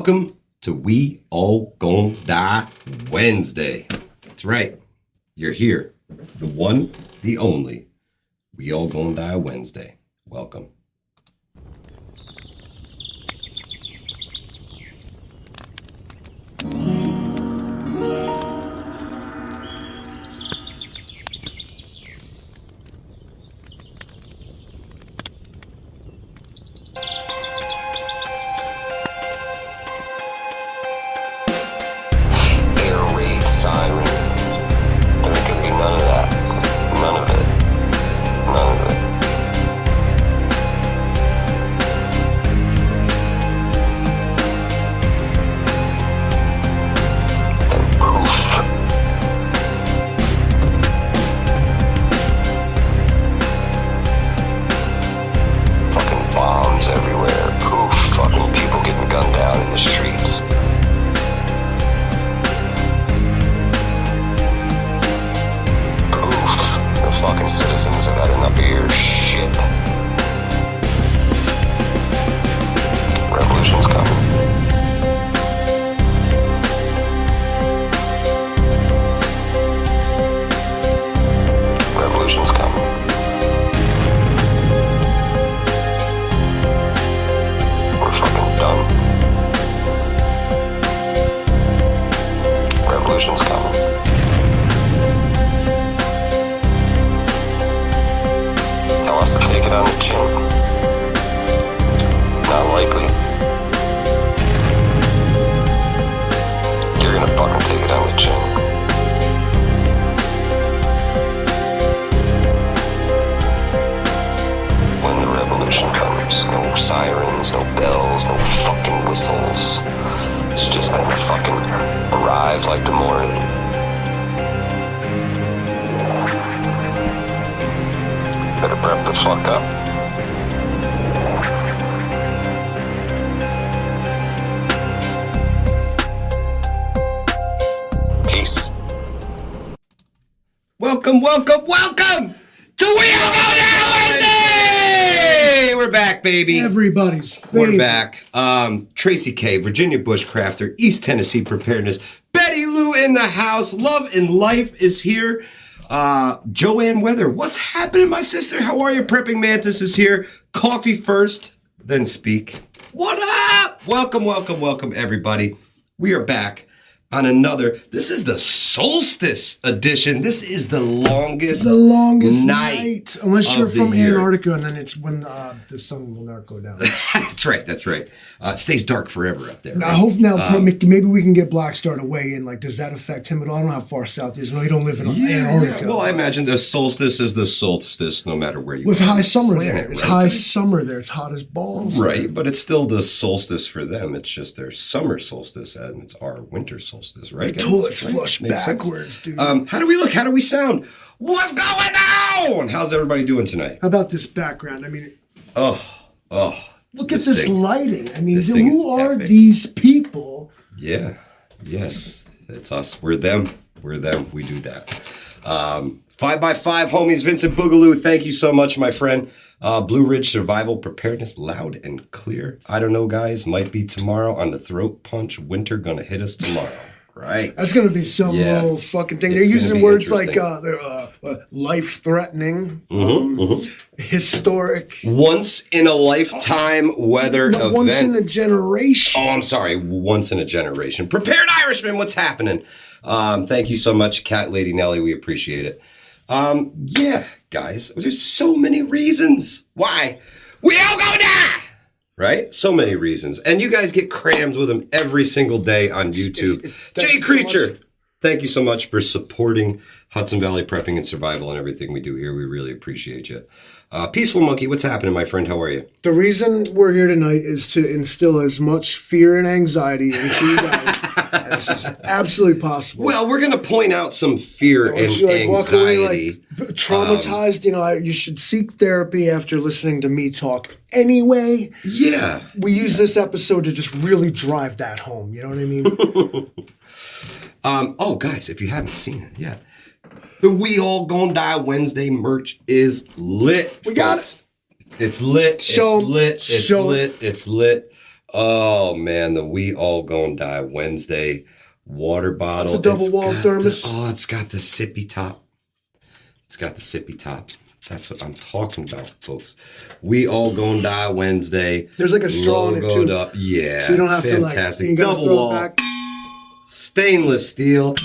Welcome to We All Gon' Die Wednesday. That's right. You're here. The one, the only. We All Gon' Die Wednesday. Welcome. Welcome to We All Gon' Die Wednesday! We're back, baby. Everybody's favorite. We're back. Tracy K, Virginia Bushcrafter, East Tennessee Preparedness, Betty Lou in the house, Love and Life is here. Joanne Weather, what's happening, my sister? How are you? Prepping Mantis is here. Coffee first, then speak. What up? Welcome, everybody. We are back on this is the Solstice edition. This is the longest night. Unless you're from Antarctica, and then it's when the sun will not go down. That's right. It stays dark forever up there. Now, I hope maybe we can get Black Star away. And does that affect him at all? I don't know how far south he is. No, you don't live in Antarctica. Well, I imagine the solstice is the solstice, no matter where you are. It's high summer there. It's high summer there. It's hot as balls. Right, but it's still the solstice for them. It's just their summer solstice, and it's our winter solstice, right? It's flushed backwards, dude. How do we look? How do we sound? What's going on? How's everybody doing tonight? How about this background? I mean, look at this lighting. I mean, who are these people? Yeah, yes, it's us. We're them. We do that. 5x5 homies, Vincent Boogaloo. Thank you so much, my friend. Blue Ridge Survival Preparedness, loud and clear. I don't know, guys. Might be tomorrow on the throat punch. Winter gonna hit us tomorrow. Right. That's going to be some little fucking thing. They're using words like life-threatening, historic. Once in a lifetime weather event. Once in a generation. Oh, I'm sorry. Once in a generation. Prepared Irishman, what's happening? Thank you so much, Cat Lady Nelly. We appreciate it. Yeah, guys. There's so many reasons why we all go die. Right? So many reasons. And you guys get crammed with them every single day on YouTube. Jay Creature, thank you so much for supporting Hudson Valley Prepping and Survival and everything we do here. We really appreciate you. Peaceful Monkey, what's happening, my friend? How are you? The reason we're here tonight is to instill as much fear and anxiety into you guys as is absolutely possible. Well, we're going to point out some fear and anxiety. Walk away traumatized. You should seek therapy after listening to me talk anyway. Yeah. We use this episode to just really drive that home. You know what I mean? Guys, if you haven't seen it yet, the We All Gon' Die Wednesday merch is lit. We got it. It's lit. It's lit. Oh man, the We All Gonna Die Wednesday water bottle. It's a double wall thermos. It's got the sippy top. It's got the sippy top. That's what I'm talking about, folks. We All Gonna Die Wednesday. There's like a straw in it too. Up. Yeah. So you don't have fantastic. to like, double wall. Stainless steel.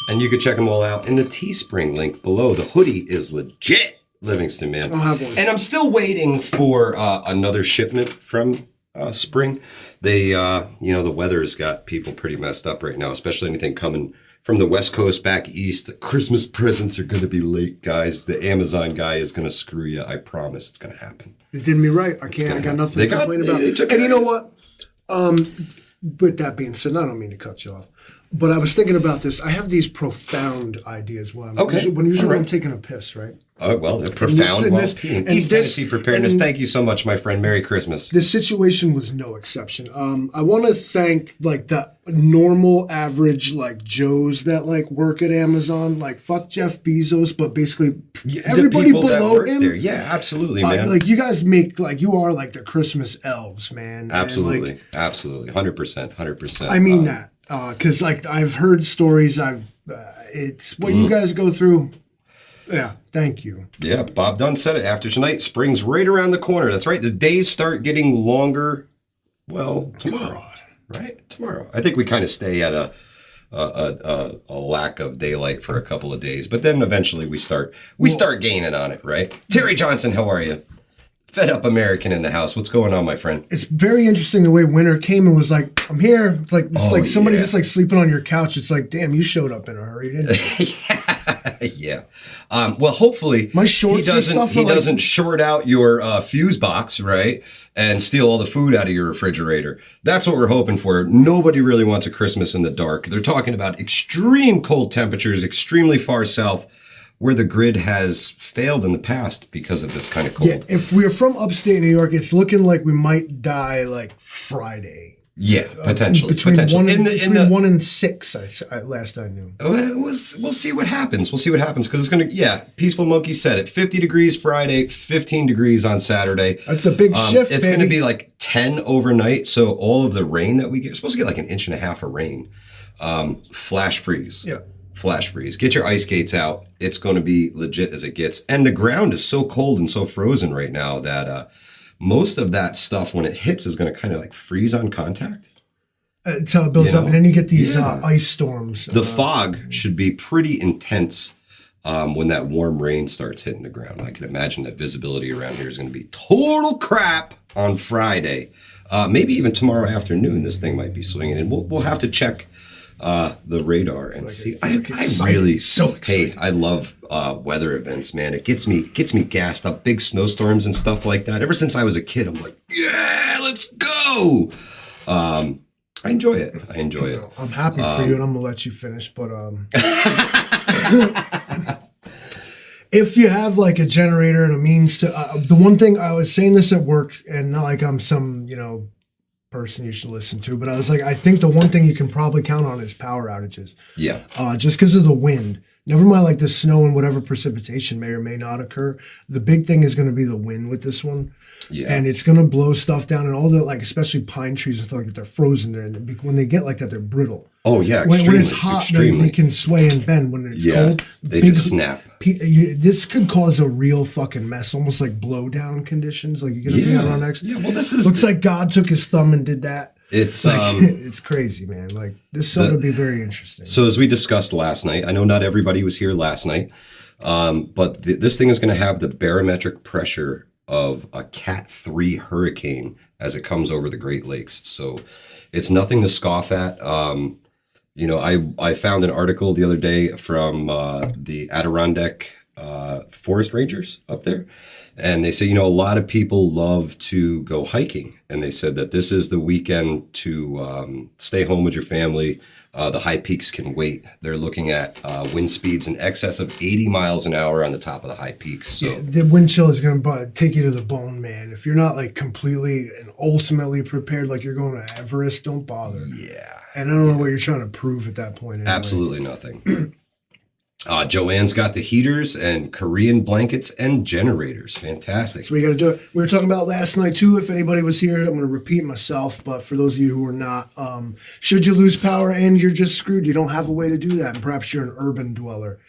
And you can check them all out in the Teespring link below. The hoodie is legit. Livingston, man. I'll have one. And I'm still waiting for another shipment from Spring. They, the weather's got people pretty messed up right now, especially anything coming from the West Coast back east. The Christmas presents are going to be late, guys. The Amazon guy is going to screw you. I promise it's going to happen. It did me right. I got nothing to complain about. And you know what? With that being said, I don't mean to cut you off, but I was thinking about this. I have these profound ideas when I'm taking a piss, right? Oh, well, they're profound while peeing. East Tennessee Preparedness, thank you so much, my friend. Merry Christmas. This situation was no exception. I want to thank, like, the normal, average, like, Joes that, like, work at Amazon. Like, fuck Jeff Bezos, but basically everybody below him. There. Yeah, absolutely, man. Like, you guys make, like, you are, like, the Christmas elves, man. Absolutely. And, like, absolutely. 100%. I mean that. Because, like, I've heard stories. It's what you guys go through. Yeah, thank you. Yeah, Bob Dunn said it. After tonight, spring's right around the corner. That's right. The days start getting longer. Well, tomorrow, right? Tomorrow. I think we kind of stay at a lack of daylight for a couple of days, but then eventually we start gaining on it, right? Terry Johnson, how are you? Fed up American in the house. What's going on, my friend? It's very interesting the way winter came and was like, I'm here. It's like somebody just like sleeping on your couch. It's like, damn, you showed up in a hurry, didn't you? Yeah. Well, hopefully my shorts he doesn't short out your fuse box, right? And steal all the food out of your refrigerator. That's what we're hoping for. Nobody really wants a Christmas in the dark. They're talking about extreme cold temperatures, extremely far south, where the grid has failed in the past because of this kind of cold. Yeah, if we're from upstate New York, it's looking like we might die like Friday. Yeah, potentially. Between 1 and 6, last I knew. We'll see what happens. We'll see what happens because it's going to, Peaceful Monkey said it. 50 degrees Friday, 15 degrees on Saturday. That's a big shift, It's going to be like 10 overnight. So all of the rain that we get, we're supposed to get like 1.5 inches of rain. Flash freeze. Yeah. Flash freeze. Get your ice skates out. It's going to be legit as it gets. And the ground is so cold and so frozen right now that most of that stuff, when it hits, is going to kind of like freeze on contact. Until it builds up, and then you get these ice storms. The fog should be pretty intense when that warm rain starts hitting the ground. I can imagine that visibility around here is going to be total crap on Friday. Maybe even tomorrow afternoon, this thing might be swinging. And we'll have to check the radar and see. I really so excited. Hey, I love weather events, man. It gets me gassed up. Big snowstorms and stuff like that. Ever since I was a kid, I'm like, yeah, let's go. I enjoy it. I'm happy for you, and I'm gonna let you finish. But if you have like a generator and a means to, the one thing I was saying this at work, and not like I'm some person you should listen to, but I was like, I think the one thing you can probably count on is power outages. Yeah. Just because of the wind. Never mind like the snow and whatever precipitation may or may not occur. The big thing is going to be the wind with this one. Yeah. And it's going to blow stuff down, and all the, like, especially pine trees and stuff like that, they're frozen there. And when they get like that, they're brittle. Oh, yeah. When it's hot, they can sway and bend. When it's cold, they just snap. This could cause a real fucking mess, almost like blowdown conditions. Like you get a on X. Yeah, well, this is looks like God took his thumb and did that. It's it's crazy, man. Like this will be very interesting. So as we discussed last night, I know not everybody was here last night, but this thing is going to have the barometric pressure of a Cat 3 hurricane as it comes over the Great Lakes. So it's nothing to scoff at. I found an article the other day from the Adirondack forest rangers up there. And they say, a lot of people love to go hiking. And they said that this is the weekend to stay home with your family. The high peaks can wait. They're looking at wind speeds in excess of 80 miles an hour on the top of the high peaks. So. Yeah, the wind chill is going to take you to the bone, man. If you're not like completely and ultimately prepared, like you're going to Everest, don't bother. Yeah. And I don't know what you're trying to prove at that point. Anyway. Absolutely nothing. Joanne's got the heaters and Korean blankets and generators. Fantastic. So we got to do it. We were talking about last night too. If anybody was here, I'm going to repeat myself. But for those of you who are not, should you lose power and you're just screwed, you don't have a way to do that. And perhaps you're an urban dweller.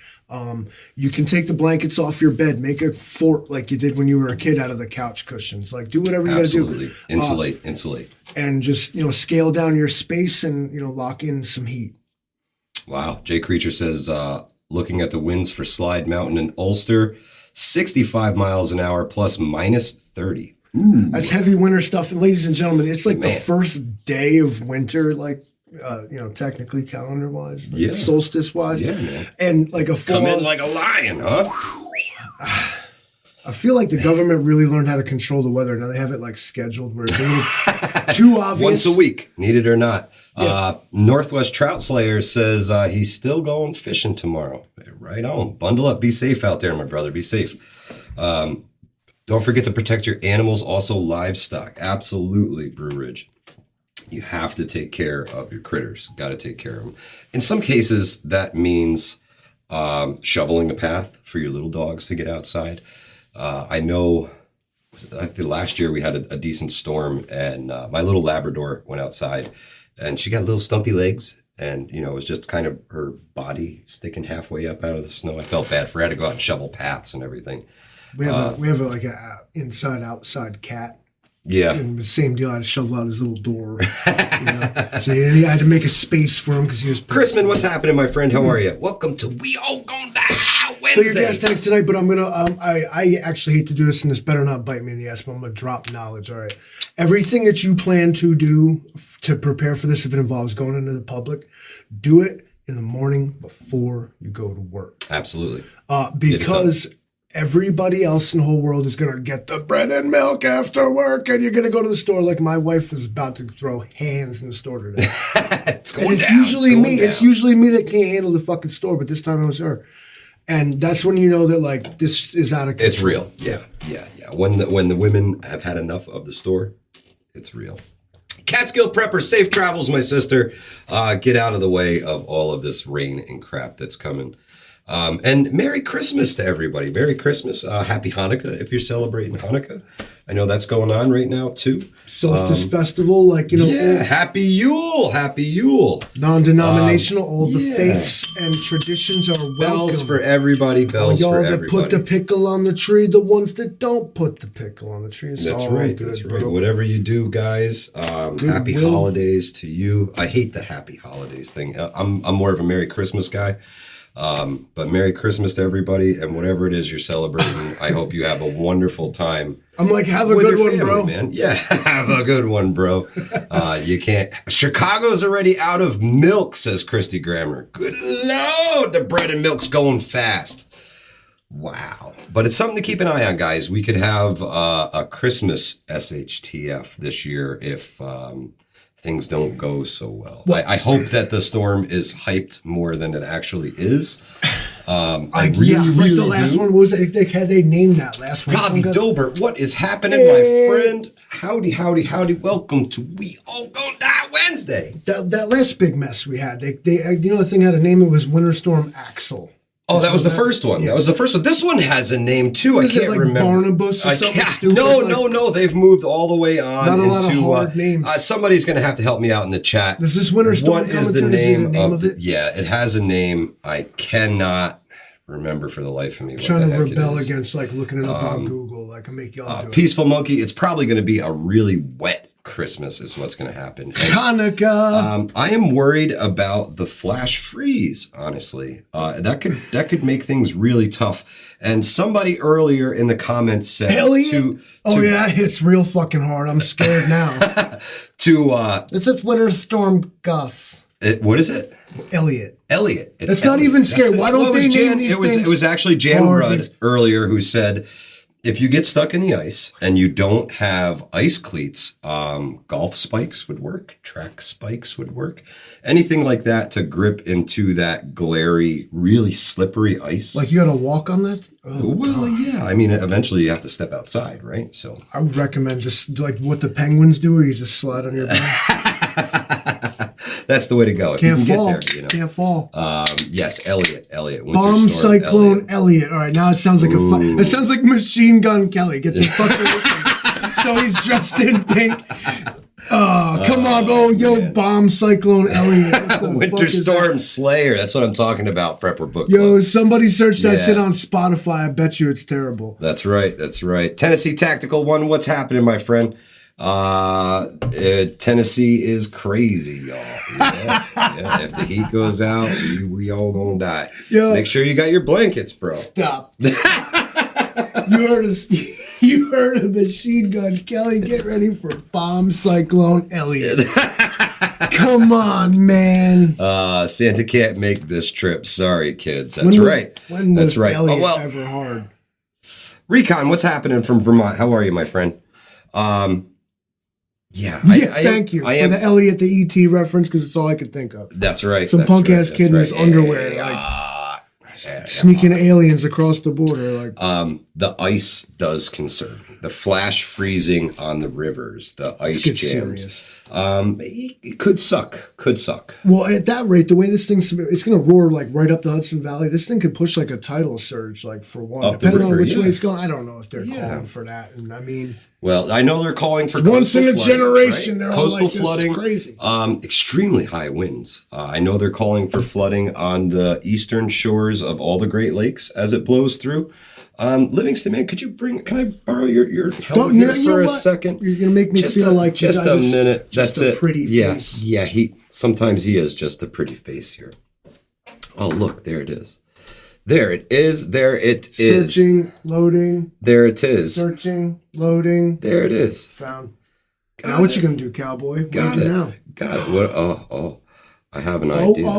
You can take the blankets off your bed, make a fort like you did when you were a kid out of the couch cushions. Like do whatever you got to do. Absolutely. Insulate. And just, scale down your space and, lock in some heat. Wow. Jay Creature says, looking at the winds for Slide Mountain and Ulster, 65 miles an hour plus minus 30. Ooh. That's heavy winter stuff. And ladies and gentlemen, it's like the first day of winter, like, technically calendar wise, solstice wise. Yeah, man. And like a full come in like a lion, huh? I feel like the government really learned how to control the weather. Now they have it like scheduled where it's too obvious. Once a week, need it or not. Yeah. Northwest Trout Slayer says he's still going fishing tomorrow. Right on. Bundle up. Be safe out there, my brother. Be safe. Don't forget to protect your animals, also livestock. Absolutely, Brew Ridge. You have to take care of your critters. Got to take care of them. In some cases, that means shoveling a path for your little dogs to get outside. I know last year we had a decent storm, and my little Labrador went outside, and she got little stumpy legs, and it was just kind of her body sticking halfway up out of the snow. I felt bad for her. I had to go out and shovel paths and everything. We have like a inside outside cat. Yeah. And the same deal. I had to shovel out his little door. So I had to make a space for him because he was. Chrisman, what's happening, my friend? How are you? Welcome to We All Gonna Die Wednesday. So your gas tags tonight, but I'm gonna. I actually hate to do this, and this better not bite me in the ass. But I'm gonna drop knowledge. All right. Everything that you plan to do to prepare for this, if it involves going into the public, do it in the morning before you go to work. Absolutely. Because everybody else in the whole world is going to get the bread and milk after work, and you're going to go to the store. Like my wife was about to throw hands in the store today. It's usually me. It's usually me that can't handle the fucking store, but this time it was her. And that's when you know that like this is out of control. It's real. Yeah. When the women have had enough of the store, it's real. Catskill Prepper, safe travels, my sister. Get out of the way of all of this rain and crap that's coming. And Merry Christmas to everybody. Merry Christmas. Happy Hanukkah if you're celebrating Hanukkah. I know that's going on right now too. Solstice festival, Happy Yule. Happy Yule. Non-denominational, all the faiths and traditions are welcome. Bells for everybody. Bells for everybody. Y'all that put the pickle on the tree, the ones that don't put the pickle on the tree. That's right. That's right. Whatever you do, guys. Happy holidays to you. I hate the happy holidays thing. I'm more of a Merry Christmas guy. But Merry Christmas to everybody, and whatever it is you're celebrating, I hope you have a wonderful time. I'm like, have a good one, bro. Man. Yeah, have a good one, bro. You can't. Chicago's already out of milk, says Christy Grammer. Good Lord, the bread and milk's going fast. Wow. But it's something to keep an eye on, guys. We could have a Christmas SHTF this year if things don't go so well. I hope that the storm is hyped more than it actually is. I really the last one was they named that last one. Robbie Dobert, what is happening, my friend? Howdy. Welcome to We All Gonna Die Wednesday. That last big mess we had, they the thing had a name. It was Winter Storm Axel. Oh, that was the first one. Yeah. That was the first one. This one has a name too. I can't remember. Barnabas or something stupid? No. They've moved all the way on. Not a lot of hard names. Somebody's going to have to help me out in the chat. Does this Winter Storm come through? Is the name of it? Yeah, it has a name. I cannot remember for the life of me. Trying to rebel against looking it up on Google. I can make y'all do it. Peaceful Monkey. It's probably going to be a really wet Christmas is what's going to happen. Hanukkah. I am worried about the flash freeze, honestly. That could make things really tough. And somebody earlier in the comments said it hits real fucking hard. I'm scared now. This is Winter Storm Gus. What is it? Elliot. It's not even scary. Why don't they name these things? It was actually Jan Rudd earlier who said, if you get stuck in the ice and you don't have ice cleats, golf spikes would work, track spikes would work, anything like that to grip into that glary, really slippery ice. Like you got to walk on that? Oh, well, yeah. I mean, eventually you have to step outside, right? So I would recommend just like what the penguins do, where you just slide on your back. That's the way to go. If Can't you can fall. Get there, you know. Can't fall. Yes, Elliot. Winter Bomb Storm Cyclone Elliot. All right, now it sounds like it sounds like Machine Gun Kelly. Get the fuck away from me. So he's dressed in pink. Oh, come on. Oh, yo, man. Bomb Cyclone Elliot. Winter Storm Slayer. That's what I'm talking about, Prepper Book Club. Yo, somebody search that shit on Spotify. I bet you it's terrible. That's right. Tennessee Tactical One. What's happening, my friend? Tennessee is crazy, y'all. Yeah. If the heat goes out, we all gonna die. Yo, make sure you got your blankets, bro. Stop. You heard of Machine Gun Kelly. Get ready for Bomb Cyclone Elliot. Come on, man. Santa can't make this trip. Sorry, kids. That's When right. was Elliot ever hard? Recon, what's happening from Vermont? How are you, my friend? Thank you for the Elliot the ET reference, because it's all I could think of. That's right. Some punk ass kid in his underwear, sneaking aliens across the border. The ice does concern me. The flash freezing on the rivers, the ice jams. It could suck. Well, at that rate, the way this thing's, it's going to roar right up the Hudson Valley. This thing could push a tidal surge, for one. Up depending on which way it's going. I don't know if they're calling for that. And I mean, well, I know they're calling for once in a generation. Right? They're coastal all flooding, this is crazy. Extremely high winds. I know they're calling for flooding on the eastern shores of all the Great Lakes as it blows through. Livingston, man, can I borrow your helmet here for a second? You're gonna make me feel like just a minute. That's it. Pretty face. Yeah. Sometimes he is just a pretty face here. Oh, look, there it is. There it is. Searching, loading. There it is. Searching, loading. There it is. Found. Now what you gonna do, cowboy? Got it. What? Oh. I have an idea.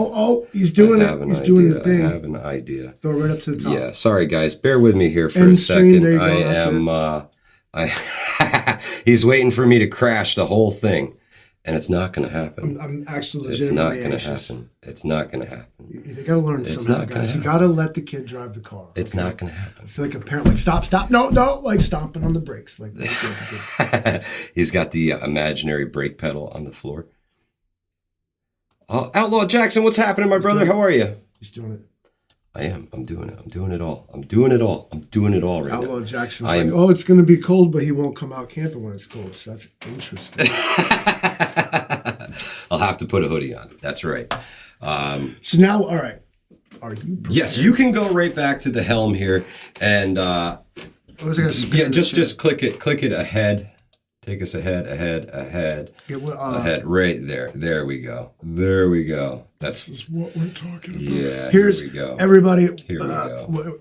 He's doing it. He's doing the thing. I have an idea. Throw it right up to the top. Yeah, sorry guys. Bear with me here for a second. There you go. He's waiting for me to crash the whole thing. And it's not going to happen. I'm actually legitimately anxious. It's not going to happen. They got to learn somehow, guys. You got to let the kid drive the car. It's not going to happen. I feel like a parent, stop, no, stomping on the brakes. He's got the imaginary brake pedal on the floor. Outlaw Jackson, what's happening, my brother? How are you? He's doing it. I am. I'm doing it. I'm doing it all right now. Outlaw Jackson's it's going to be cold, but he won't come out camping when it's cold. So that's interesting. I'll have to put a hoodie on. That's right. So now, all right. Are you prepared? Yes, you can go right back to the helm here. And what was I going to spin? Yeah, just click it ahead. Take us ahead. Ahead. Right there. There we go. This is what we're talking about. Yeah. Here we go. Everybody. Here we go.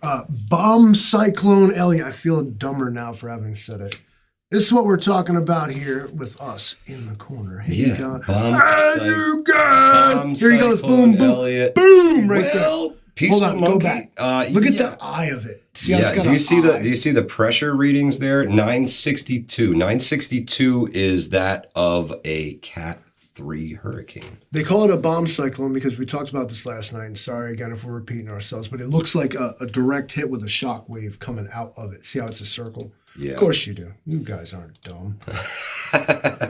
Bomb Cyclone Elliot. I feel dumber now for having said it. This is what we're talking about here with us in the corner. Here you go. Here he goes. Boom, boom, Elliot. boom, right there. Peaceful Hold on, monkey. Go back. Look at the eye of it. See how it's got do you see the pressure readings there? 962. 962 is that of a Cat 3 hurricane. They call it a bomb cyclone because we talked about this last night. And sorry again if we're repeating ourselves, but it looks like a direct hit with a shock wave coming out of it. See how it's a circle? Yeah. Of course you do. You guys aren't dumb.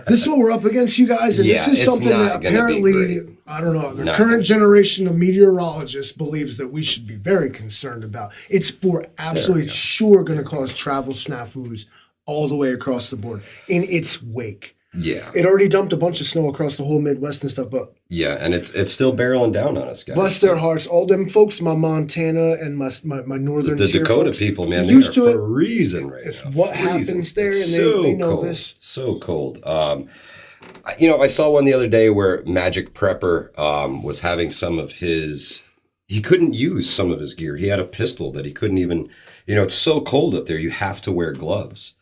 This is what we're up against, you guys. And this is something that apparently, I don't know, the current generation of meteorologists believes that we should be very concerned about. It's for absolutely sure going to cause travel snafus all the way across the board in its wake. Yeah. It already dumped a bunch of snow across the whole Midwest and stuff, but yeah, and it's still barreling down on us, guys. Bless their hearts. All them folks, my Montana and my northern the Dakota folks, people, man, used to it. Freezing right it's now. What happens there, and they know cold. this. So cold. I saw one the other day where Magic Prepper was having some of his. He couldn't use some of his gear. He had a pistol that he couldn't even. It's so cold up there. You have to wear gloves.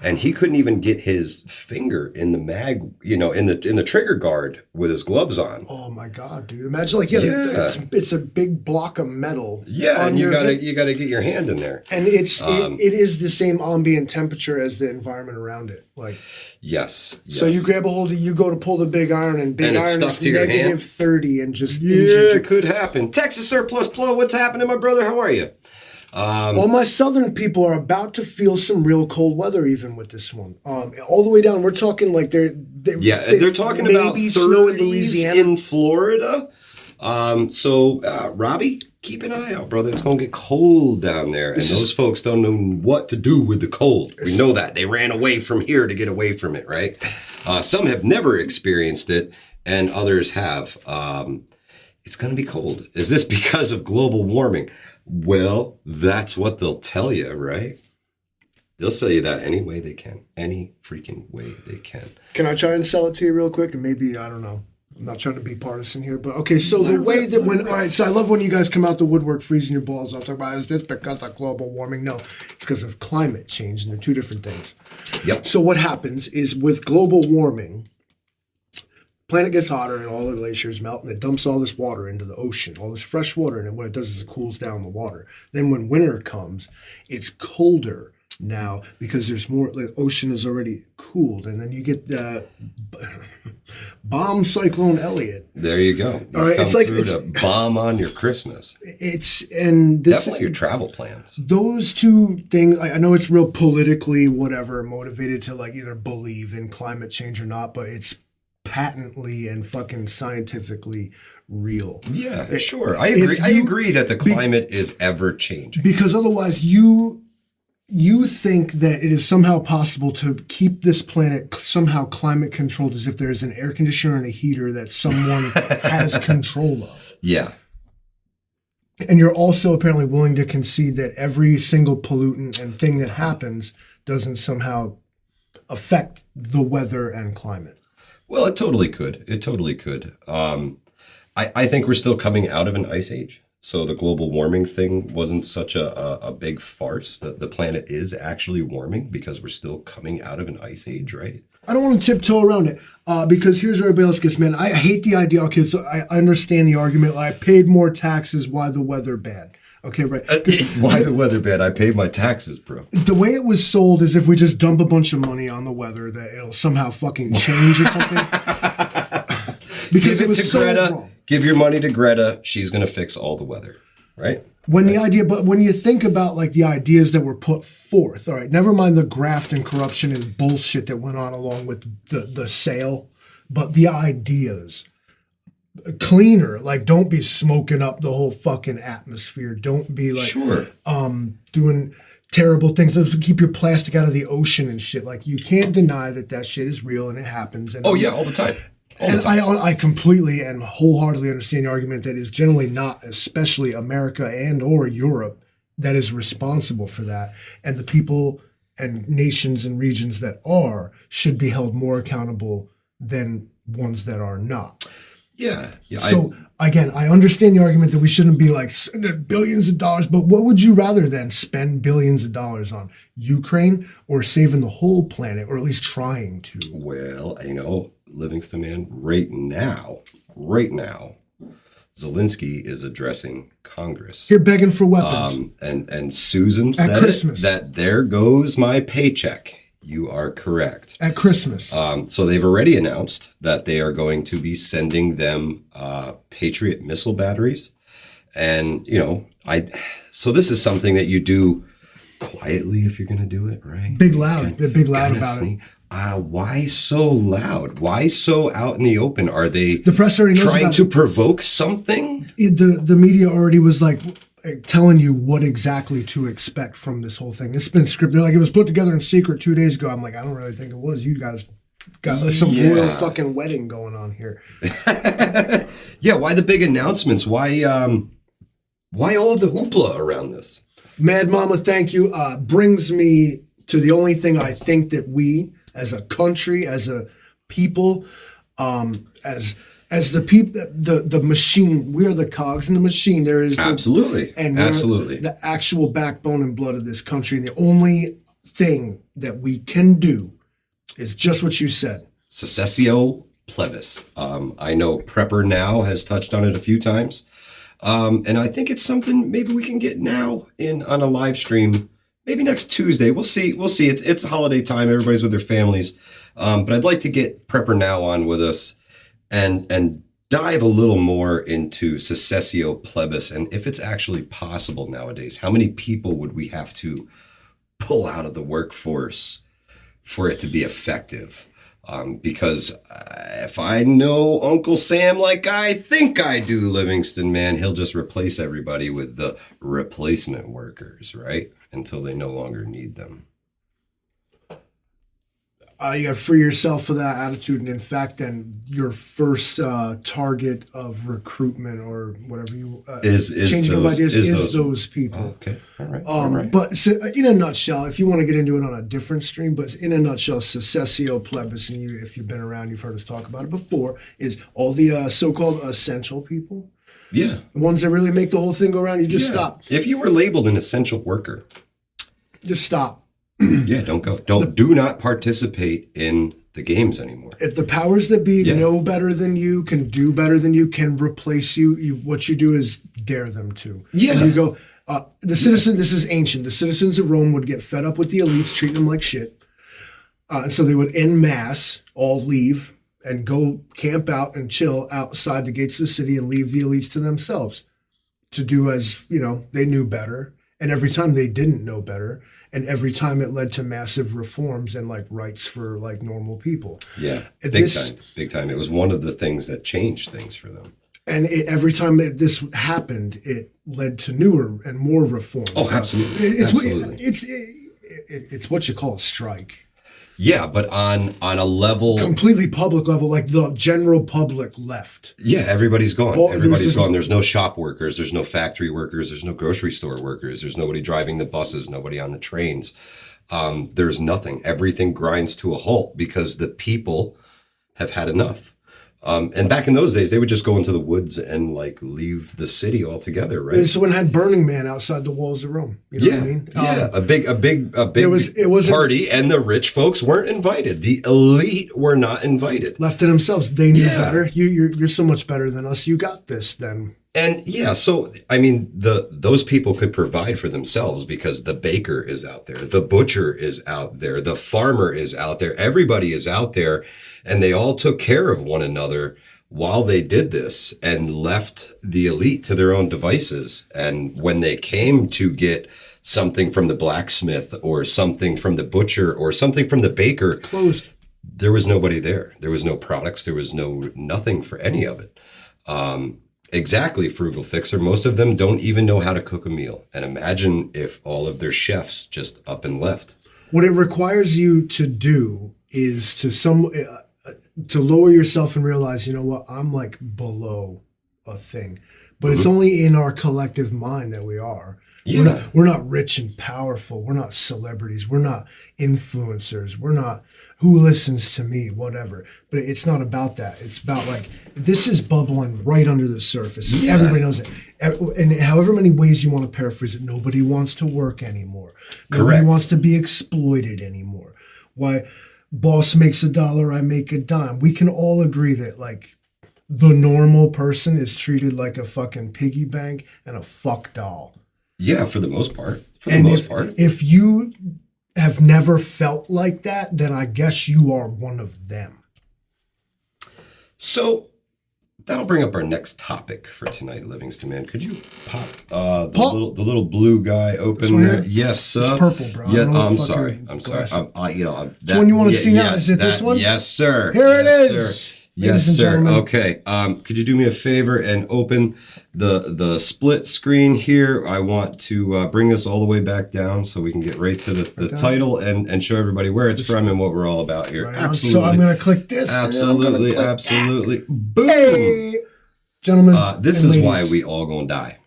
And he couldn't even get his finger in the mag, in the trigger guard with his gloves on. Oh my God, dude! Imagine it's a big block of metal. Yeah, and you gotta get your hand in there. And it is the same ambient temperature as the environment around it. Yes. So you grab a hold of, you go to pull the big iron, and big iron is negative 30 and just it could happen. Texas Surplus Plo, what's happening, my brother? How are you? All my southern people are about to feel some real cold weather, even with this one. All the way down, we're talking like they're talking about snow in 30s Louisiana. in Florida. So Robbie, keep an eye out, brother. It's going to get cold down there. And those folks don't know what to do with the cold. We know that. They ran away from here to get away from it, right? Some have never experienced it, and others have. It's going to be cold. Is this because of global warming? Well, that's what they'll tell you, right? They'll sell you that any way they can. Any freaking way they can. Can I try and sell it to you real quick? And maybe, I don't know. I'm not trying to be partisan here, but okay, so the way that all right, so I love when you guys come out the woodwork freezing your balls off. Talk about, is this because of global warming? No, it's because of climate change, and they're two different things. Yep. So what happens is with global warming, planet gets hotter and all the glaciers melt and it dumps all this water into the ocean, all this fresh water, and then what it does is it cools down the water. Then when winter comes, it's colder now because there's more, the ocean is already cooled, and then you get the bomb cyclone Elliott. There you go. All right, it's like to bomb on your Christmas. Definitely your travel plans. Those two things, I know it's real politically whatever motivated to like either believe in climate change or not, but it's patently and fucking scientifically real. Yeah, sure. I agree. I agree that the climate is ever changing. Because otherwise you think that it is somehow possible to keep this planet somehow climate controlled as if there's an air conditioner and a heater that someone has control of. Yeah. And you're also apparently willing to concede that every single pollutant and thing that happens doesn't somehow affect the weather and climate. Well, it totally could. It totally could. I think we're still coming out of an ice age. So the global warming thing wasn't such a big farce. The planet is actually warming because we're still coming out of an ice age, right? I don't want to tiptoe around it because here's where everybody else gets mad. I hate the idea. Okay, so I understand the argument. I paid more taxes. Why the weather bad? Okay, right. Why the weather bad? I paid my taxes, bro. The way it was sold is if we just dump a bunch of money on the weather, that it'll somehow fucking change or something. Because it was so wrong. Give your money to Greta. She's going to fix all the weather, right? When you think about like the ideas that were put forth, all right, never mind the graft and corruption and bullshit that went on along with the sale, but the ideas. Cleaner, like don't be smoking up the whole fucking atmosphere. Don't be like doing terrible things. Don't keep your plastic out of the ocean and shit. Like you can't deny that shit is real and it happens. And all the time. I completely and wholeheartedly understand the argument that is generally not, especially America and or Europe, that is responsible for that. And the people and nations and regions that are should be held more accountable than ones that are not. Yeah. So again, I understand the argument that we shouldn't be like billions of dollars, but what would you rather than spend billions of dollars on? Ukraine or saving the whole planet, or at least trying to? Well, Livingston, man, right now, Zelensky is addressing Congress. You're begging for weapons. And Susan said that there goes my paycheck. You are correct. At Christmas. So they've already announced that they are going to be sending them Patriot missile batteries. And, so this is something that you do quietly if you're going to do it, right? Big loud. They're big loud about it. Why so loud? Why so out in the open? Are they the press already knows trying to provoke something? The media already was like telling you what exactly to expect from this whole thing. It's been scripted. Like it was put together in secret 2 days ago. I'm like, I don't really think it was. You guys got some royal fucking wedding going on here. Yeah, why the big announcements? Why all of the hoopla around this? Mad Mama, thank you. Brings me to the only thing I think that we, as a country, as a people, as the machine, we are the cogs in the machine. There is absolutely the actual backbone and blood of this country. And the only thing that we can do is just what you said. Successio, plebis. I know Prepper Now has touched on it a few times. And I think it's something maybe we can get now on a live stream, maybe next Tuesday. We'll see. It's holiday time. Everybody's with their families. But I'd like to get Prepper Now on with us and dive a little more into Successio plebis and if it's actually possible nowadays. How many people would we have to pull out of the workforce for it to be effective? Because if I know Uncle Sam like I think I do, Livingston, man, he'll just replace everybody with the replacement workers, right? Until they no longer need them. You free yourself of that attitude, and in fact, then your first target of recruitment or whatever you is changing those, of ideas is those people. Okay, all right. All right. But so, in a nutshell, if you want to get into it on a different stream, but in a nutshell, Successio plebis, and if you've been around, you've heard us talk about it before, is all the so-called essential people. Yeah, the ones that really make the whole thing go around. You just stop. If you were labeled an essential worker, just stop. Yeah, don't go. Do not participate in the games anymore. If the powers that be know better than you, can do better than you, can replace you, what you do is dare them to. Yeah. And you go, this is ancient. The citizens of Rome would get fed up with the elites, treating them like shit. And so they would en masse all leave and go camp out and chill outside the gates of the city and leave the elites to themselves to do as, they knew better. And every time they didn't know better, and every time it led to massive reforms and like rights for like normal people. Yeah, big time. It was one of the things that changed things for them. And every time this happened, it led to newer and more reforms. Oh, absolutely. It's what you call a strike. Yeah, but on a level... completely public level, like the general public left. Yeah, everybody's gone. Everybody's gone. There's no shop workers. There's no factory workers. There's no grocery store workers. There's nobody driving the buses, nobody on the trains. There's nothing. Everything grinds to a halt because the people have had enough. And back in those days, they would just go into the woods and like leave the city altogether, right? And so when had Burning Man outside the walls of Rome, you know what I mean? A big party, and the rich folks weren't invited. The elite were not invited. Left to themselves, they knew better. You're so much better than us. You got this then. And so I mean, those people could provide for themselves because the baker is out there, the butcher is out there, the farmer is out there, everybody is out there, and they all took care of one another while they did this and left the elite to their own devices. And when they came to get something from the blacksmith or something from the butcher or something from the baker, closed. There was nobody there. There was no products. There was nothing for any of it. Exactly, Frugal Fixer. Most of them don't even know how to cook a meal. And imagine if all of their chefs just up and left. What it requires you to do is to lower yourself and realize, you know what, I'm like below a thing. But it's only in our collective mind that we are. Yeah. We're not rich and powerful. We're not celebrities. We're not influencers. We're not who listens to me, whatever. But it's not about that. It's about like, this is bubbling right under the surface. And everybody knows it. And however many ways you want to paraphrase it, nobody wants to work anymore. Nobody wants to be exploited anymore. Why? Boss makes $1, I make a dime. We can all agree that like the normal person is treated like a fucking piggy bank and a fuck doll. Yeah, for the most part. If you have never felt like that, then I guess you are one of them. So that'll bring up our next topic for tonight, Livingston, man. Could you pop the little blue guy open there? Yes, it's purple, bro. Yeah, I'm sorry. Which one you want to see now? Is it this one? Yes, sir. Here it is. Sir. Yes, sir. Okay. Could you do me a favor and open the split screen here? I want to bring this all the way back down so we can get right to the title and show everybody where it's from and what we're all about here. Right. Absolutely. So I'm going to click this. Absolutely. Boom. Hey, gentlemen. This is why we all gonna die.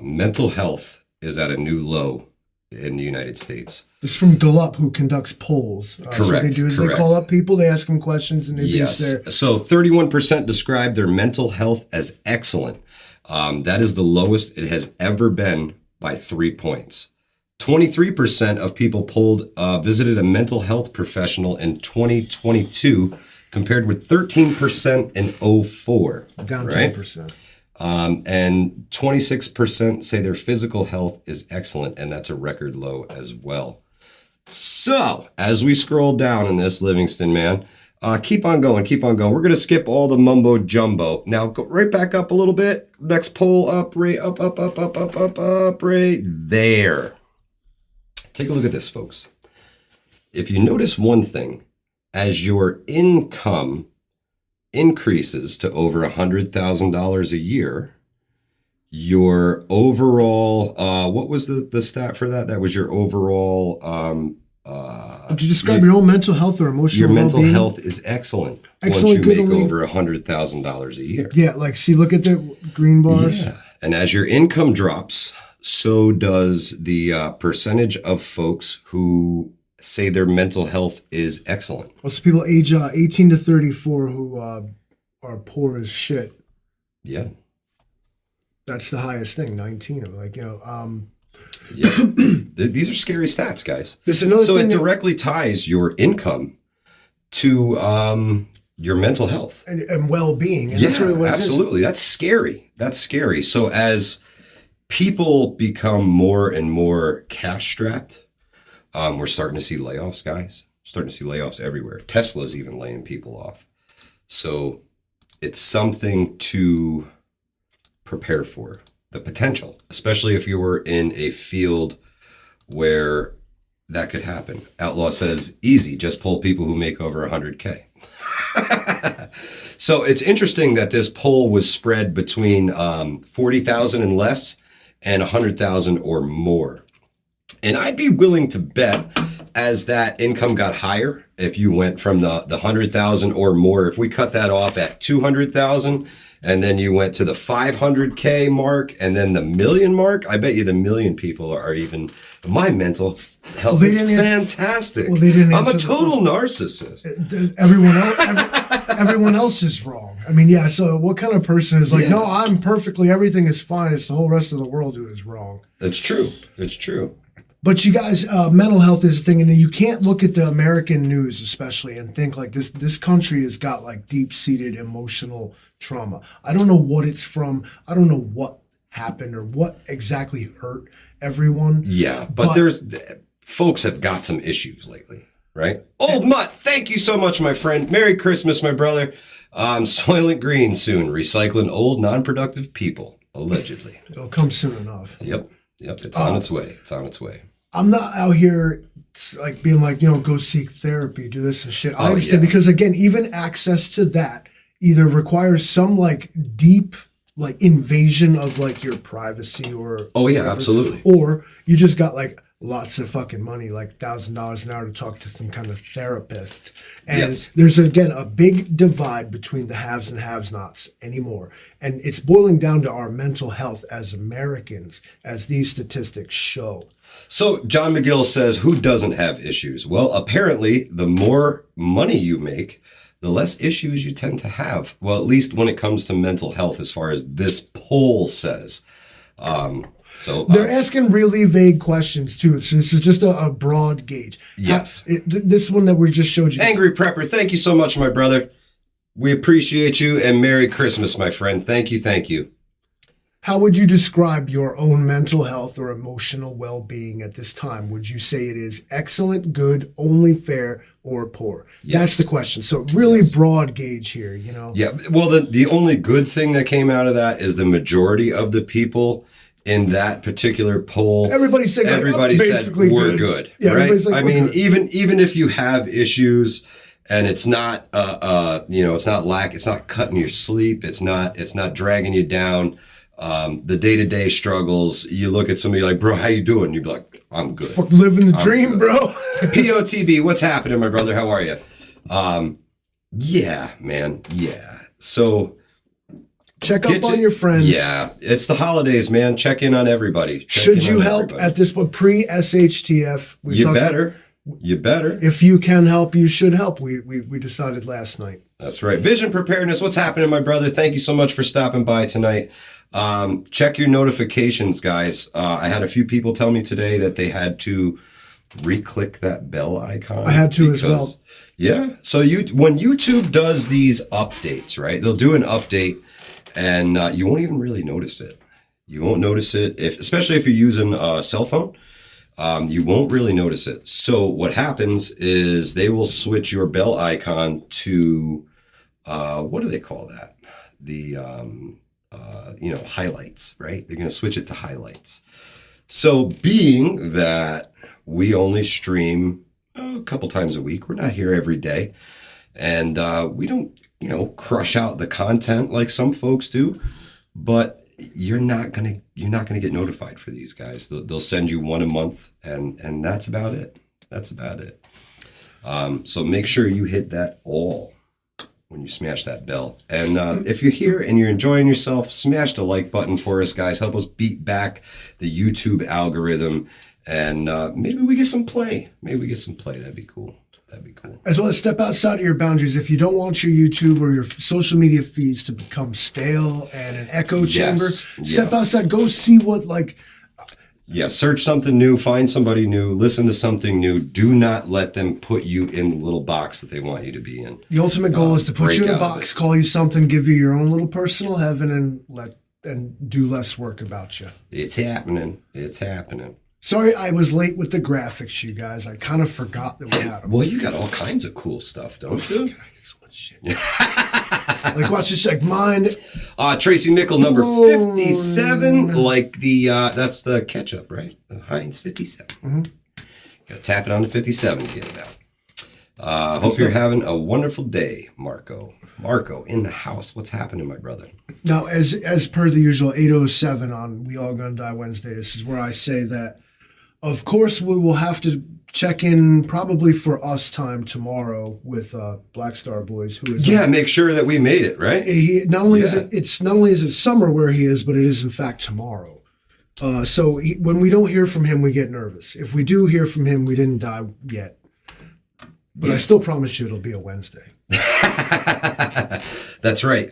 Mental health is at a new low in the United States. This is from Gallup, who conducts polls. Correct. So what they do is they call up people, they ask them questions, and they base their... So 31% describe their mental health as excellent. That is the lowest it has ever been by 3 points. 23% of people polled visited a mental health professional in 2022, compared with 13% in 2004. Down 10%. And 26% say their physical health is excellent, and that's a record low as well. So, as we scroll down in this, Livingston, man, Keep on going. Keep on going. We're going to skip all the mumbo jumbo. Now go right back up a little bit. Next poll up, right up, right there. Take a look at this, folks. If you notice one thing, as your income increases to over $100,000 a year, your overall, what was the stat for that? That was your overall, would you describe your own mental health or emotional well-being? Your mental well-being? health is excellent. Excellent, once you make over $100,000 a year. Yeah, like see, look at the green bars. Yeah, and as your income drops, so does the percentage of folks who say their mental health is excellent. Well, so people age 18 to 34 who are poor as shit. Yeah. That's the highest thing, 19. Like, yeah. These are scary stats, guys. There's another so thing it directly ties your income to your mental health. And well-being. And yeah, that's really what absolutely. That's scary. That's scary. So as people become more and more cash-strapped, we're starting to see layoffs, guys. Starting to see layoffs everywhere. Tesla's even laying people off. So it's something to prepare for, the potential, especially if you were in a field where that could happen. Outlaw says, easy, just pull people who make over 100K. So it's interesting that this poll was spread between 40,000 and less and 100,000 or more. And I'd be willing to bet as that income got higher, if you went from the 100,000 or more, if we cut that off at 200,000 and then you went to the 500K mark and then the million mark, I bet you the million people are even, my mental health is fantastic. I'm a total narcissist. Everyone else is wrong. I mean, yeah, so what kind of person is like, no, I'm perfectly, everything is fine. It's the whole rest of the world who is wrong. It's true. It's true. But you guys, mental health is a thing, and you can't look at the American news especially and think like this country has got like deep-seated emotional trauma. I don't know what it's from. I don't know what happened or what exactly hurt everyone. Yeah, but there's folks have got some issues lately, right? Old Mutt, thank you so much, my friend. Merry Christmas, my brother. Soylent Green soon, recycling old, non-productive people, allegedly. It'll come soon enough. Yep, it's on its way. It's on its way. I'm not out here like being like, go seek therapy, do this and shit. I understand because again, even access to that either requires some like deep like invasion of like your privacy or whatever, absolutely. Or you just got like lots of fucking money, like $1,000 an hour to talk to some kind of therapist. And there's again a big divide between the haves and have-nots anymore. And it's boiling down to our mental health as Americans, as these statistics show. So John McGill says, who doesn't have issues? Well, apparently the more money you make, the less issues you tend to have. Well, at least when it comes to mental health, as far as this poll says. So they're asking really vague questions too. So this is just a broad gauge. Yes. This one that we just showed you. Angry Prepper, thank you so much, my brother. We appreciate you and Merry Christmas, my friend. Thank you. Thank you. How would you describe your own mental health or emotional well-being at this time? Would you say it is excellent, good, only fair, or poor? Yes. That's the question. So really broad gauge here, Yeah. Well, the only good thing that came out of that is the majority of the people in that particular poll, everybody said we're good. Yeah, right? I mean, even if you have issues and it's not it's not cutting your sleep, it's not dragging you down. The day-to-day struggles, you look at somebody like, bro, how you doing? You'd be like, I'm good. Fuck living the dream, bro. POTB, what's happening, my brother? How are you? Yeah, man. Yeah. So check up on your friends. Yeah. It's the holidays, man. Check in on everybody. Should you help at this point pre-SHTF? You better. If you can help, you should help. We decided last night. That's right. Vision Preparedness. What's happening, my brother? Thank you so much for stopping by tonight. Check your notifications, guys. I had a few people tell me today that they had to re-click that bell icon. I had to as well. Yeah. So when YouTube does these updates, right? They'll do an update and you won't even really notice it. You won't notice it especially if you're using a cell phone. You won't really notice it. So what happens is they will switch your bell icon to, what do they call that? The, highlights, right? They're going to switch it to highlights. So being that we only stream a couple times a week, we're not here every day, and we don't, crush out the content like some folks do, but you're not gonna get notified for these guys. They'll send you one a month, and that's about it. That's about it. So make sure you hit that all when you smash that bell. And if you're here and you're enjoying yourself, smash the like button for us, guys. Help us beat back the YouTube algorithm, and maybe we get some play. That'd be cool. As well as step outside of your boundaries. If you don't want your YouTube or your social media feeds to become stale and an echo chamber, step outside. Go see what search something new, find somebody new, listen to something new. Do not let them put you in the little box that they want you to be in. The ultimate goal is to put you in a box, call you something, give you your own little personal heaven, and do less work about you. It's happening. Sorry I was late with the graphics, you guys. I kind of forgot that we had them. Well, you got all kinds of cool stuff, don't you? I get so much shit. Watch this, mine. Tracy Mickle, number 57. That's the ketchup, right? The Heinz 57. Mm-hmm. Got to tap it on the 57 to get it out. Hope you're having a wonderful day, Marco. Marco, in the house. What's happening, my brother? Now, as per the usual 8:07 on We All Gonna Die Wednesday, this is where I say that, of course, we will have to check in probably for us time tomorrow with Black Star Boys, who is make sure that we made it, right? Not only is it summer where he is, but it is in fact tomorrow. So when we don't hear from him, we get nervous. If we do hear from him, we didn't die yet. But I still promise you it'll be a Wednesday. That's right.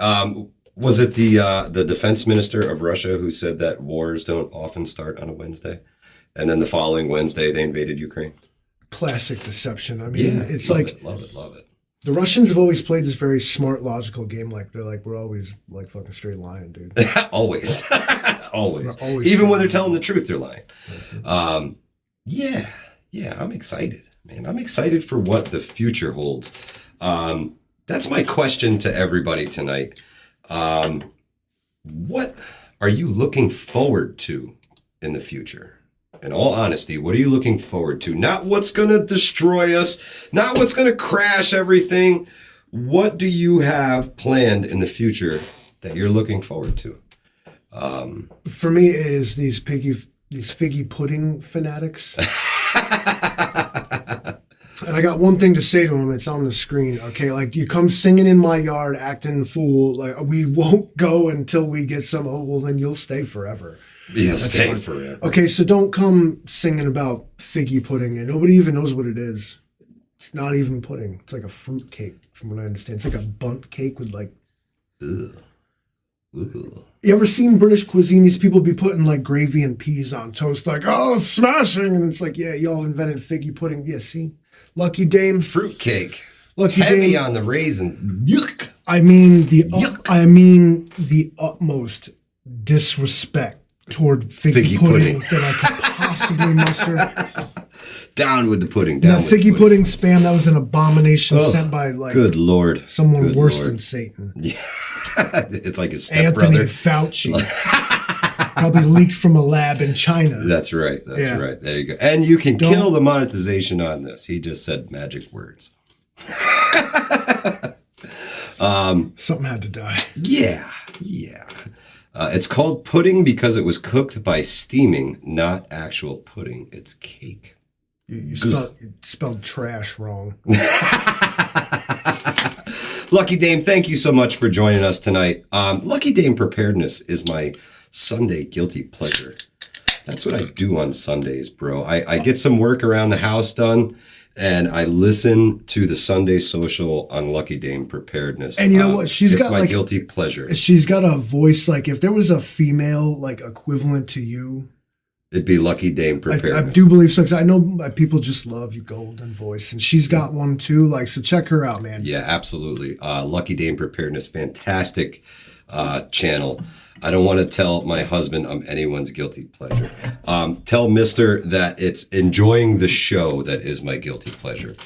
Was it the defense minister of Russia who said that wars don't often start on a Wednesday? And then the following Wednesday, they invaded Ukraine? Classic deception. I mean, it's love it. The Russians have always played this very smart, logical game. We're always fucking straight lying, dude. Always. Always. Even when they're telling the truth, they're lying. Mm-hmm. I'm excited, man. I'm excited for what the future holds. That's my question to everybody tonight. What are you looking forward to in the future? In all honesty, what are you looking forward to? Not what's going to destroy us, not what's going to crash everything. What do you have planned in the future that you're looking forward to? For me, it is these figgy pudding fanatics. And I got one thing to say to them. It's on the screen. Okay, you come singing in my yard, acting fool. We won't go until we get some. Oh, well, then you'll stay forever. Yeah, stay forever. Okay, so don't come singing about figgy pudding, and nobody even knows what it is. It's not even pudding. It's like a fruit cake, from what I understand. It's like a bundt cake with Ugh. You ever seen British cuisine? These people be putting gravy and peas on toast, smashing, and it's y'all invented figgy pudding. Yeah, see, Lucky Dame fruitcake, Heavy Dame on the raisins. Yuck. I mean the utmost disrespect toward figgy pudding that I could possibly muster. Down with the pudding. Figgy pudding spam, that was an abomination sent by good Lord, someone worse than Satan. Yeah. It's like his stepbrother. Anthony Fauci. Probably leaked from a lab in China. That's right. Right. There you go. And you can kill the monetization on this. He just said magic words. Something had to die. Yeah. It's called pudding because it was cooked by steaming, not actual pudding. It's cake. You spelled trash wrong. Lucky Dame, thank you so much for joining us tonight. Lucky Dame Preparedness is my Sunday guilty pleasure. That's what I do on Sundays, bro. I get some work around the house done, and I listen to the Sunday Social on Lucky Dame Preparedness. And you know what? She's got my guilty pleasure. She's got a voice if there was a female equivalent to you, It'd be Lucky Dame I Preparedness. do believe so, because I know people just love your golden voice, and she's got one too. Like, so check her out, man. Yeah, absolutely. Lucky Dame Preparedness, fantastic channel. I don't want to tell my husband I'm anyone's guilty pleasure. Tell Mister that it's enjoying the show that is my guilty pleasure.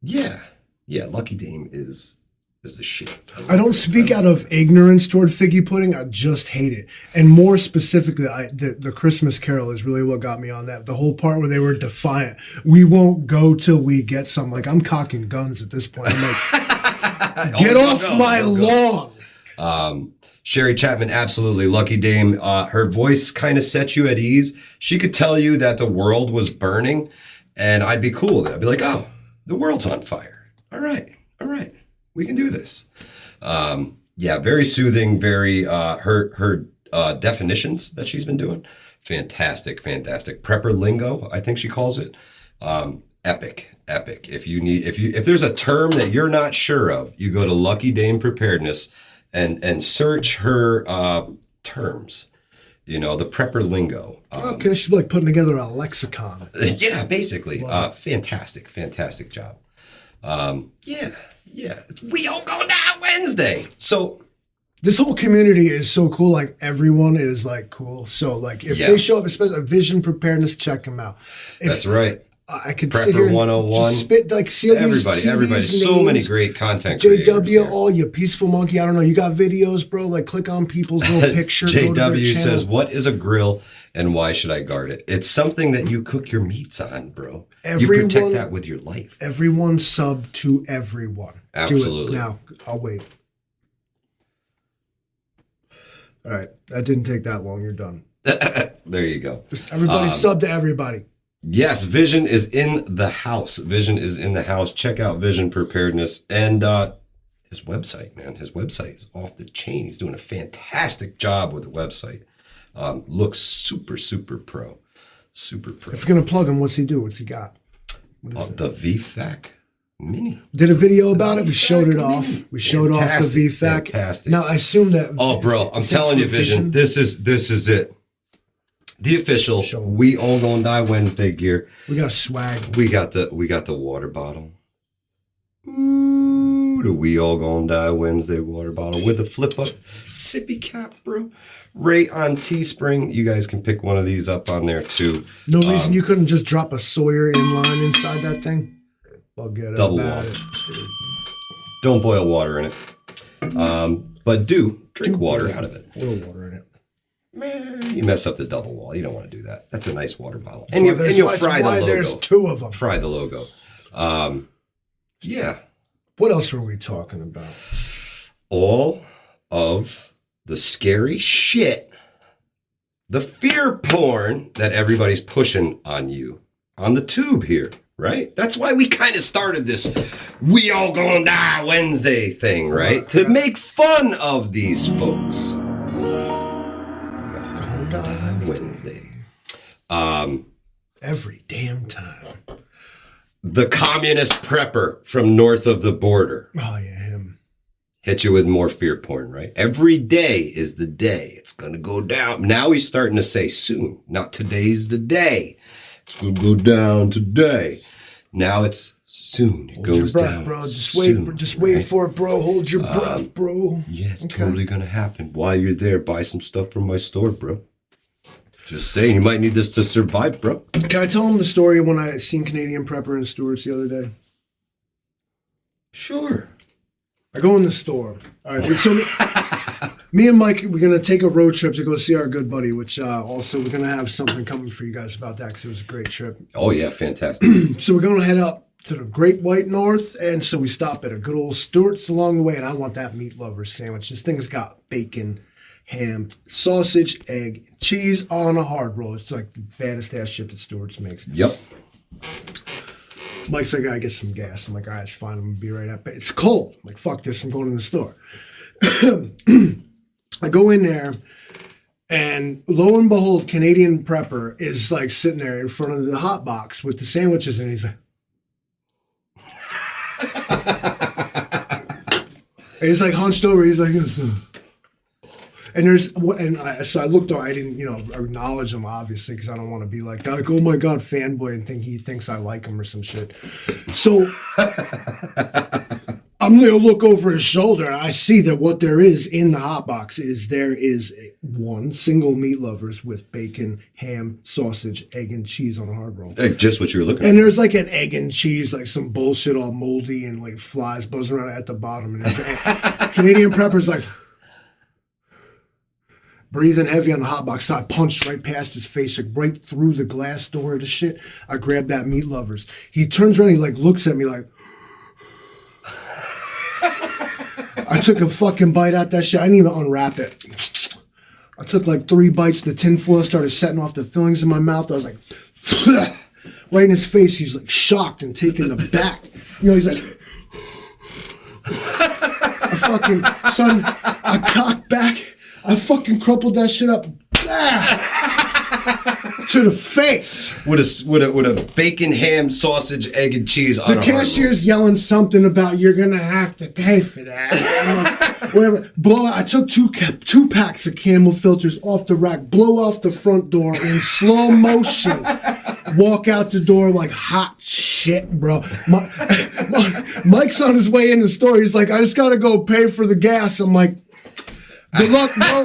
Yeah, Lucky Dame is the shit. I don't speak out of ignorance toward figgy pudding. I just hate it. And more specifically, the Christmas Carol is really what got me on that. The whole part where they were defiant. We won't go till we get some. Like, I'm cocking guns at this point. I'm like, get off my lawn. Sherry Chapman, absolutely. Lucky Dame. Her voice kind of sets you at ease. She could tell you that the world was burning, and I'd be cool with it. I'd be like, oh, the world's on fire. All right. We can do this. Yeah, very soothing, very, her definitions that she's been doing. Fantastic. Prepper lingo, I think she calls it. Epic. If there's a term that you're not sure of, you go to Lucky Dame Preparedness and search her terms. You know, the prepper lingo. Okay, she's like putting together a lexicon. Yeah, basically. Fantastic job. Yeah. We all go down Wednesday. So this whole community is so cool. Like, everyone is like cool. So like, if they show up, especially Vision Preparedness, check them out. That's right. I could Prepper sit here 101. Just spit, like, see everybody. So many great content JW, creators. all you peaceful monkey. I don't know. You got videos, bro. Like, click on people's little picture. JW says, "What is a grill and why should I guard it?" It's something that you cook your meats on, bro. You protect that with your life. Everyone sub to everyone. Absolutely. Do it now. I'll wait. All right. That didn't take that long. You're done. There you go. Just everybody sub to everybody. Yes, Vision is in the house. Check out Vision Preparedness and his website, man. His website is off the chain. He's doing a fantastic job with the website. Looks super pro. Super pro. If you're going to plug him, what's he do? What's he got? The VFAC Mini. Did a video about it. We showed it off. We showed off the VFAC. Fantastic. Now, I assume that... Oh, bro, I'm telling you, Vision, this is it. The official We All Gonna Die Wednesday gear. We got swag. We got the water bottle. Ooh, the We All Gonna Die Wednesday water bottle with the flip up sippy cap, bro. Right on Teespring. You guys can pick one of these up on there too. No reason you couldn't just drop a Sawyer inline inside that thing. I'll get it. Double water. Don't boil water in it. But do drink water out of it. Boil water in it. Man, you mess up the double wall. You don't want to do that. That's a nice water bottle. And you'll fry the logo. There's two of them. Fry the logo. Yeah. What else were we talking about? All of the scary shit, the fear porn that everybody's pushing on you on the tube here, right? That's why we kind of started this We All Gonna Die Wednesday thing, right? To make fun of these folks. Wednesday. Every damn time. The communist prepper from north of the border. Oh, yeah, him. Hit you with more fear porn, right? Every day is the day. It's going to go down. Now he's starting to say soon. Not today's the day. It's going to go down today. Now it's soon. It goes your breath, down bro. Just soon, wait. Just wait for it, bro. Hold your breath, bro. Yeah, it's totally going to happen. While you're there, buy some stuff from my store, bro. Just saying, you might need this to survive, bro. Can I tell him the story when I seen Canadian Prepper in Stewart's the other day? Sure. I go in the store. All right. So me and Mike, we're going to take a road trip to go see our good buddy, which also we're going to have something coming for you guys about that because it was a great trip. Oh, yeah. Fantastic. So we're going to head up to the Great White North, and so we stop at a good old Stewart's along the way, and I want that meat lover sandwich. This thing's got bacon, ham, sausage, egg, cheese on a hard roll. It's like the baddest ass shit that Stewart's makes. Yep. Mike's like, I gotta get some gas. I'm like, all right, it's fine. I'm gonna be right up. It's cold. I'm like, fuck this. I'm going in the store. I go in there, and lo and behold, Canadian Prepper is like sitting there in front of the hot box with the sandwiches, and he's like, and he's like hunched over. He's like, So I looked. I didn't, acknowledge him obviously because I don't want to be like, oh my god, fanboy, and think he thinks I like him or some shit. So I'm gonna look over his shoulder and I see that what there is in the hot box is there is one single meat lovers with bacon, ham, sausage, egg, and cheese on a hard roll. Just what you were looking for. And there's like an egg and cheese, like some bullshit all moldy and like flies buzzing around at the bottom. And Canadian Prepper's like breathing heavy on the hot box. So I punched right past his face, like right through the glass door of the shit. I grabbed that meat lovers. He turns around, he like looks at me like, I took a fucking bite out that shit. I didn't even unwrap it. I took like 3 bites. The tinfoil started setting off the fillings in my mouth. I was like, right in his face. He's like shocked and taken aback. He's like, I cocked back. I fucking crumpled that shit up. To the face. With a bacon, ham, sausage, egg, and cheese on the cashier's yelling something about you're gonna have to pay for that. Whatever. I took two packs of Camel filters off the rack, blow off the front door in slow motion. Walk out the door like hot shit, bro. Mike's on his way in the store. He's like, I just gotta go pay for the gas. I'm like, good luck, bro.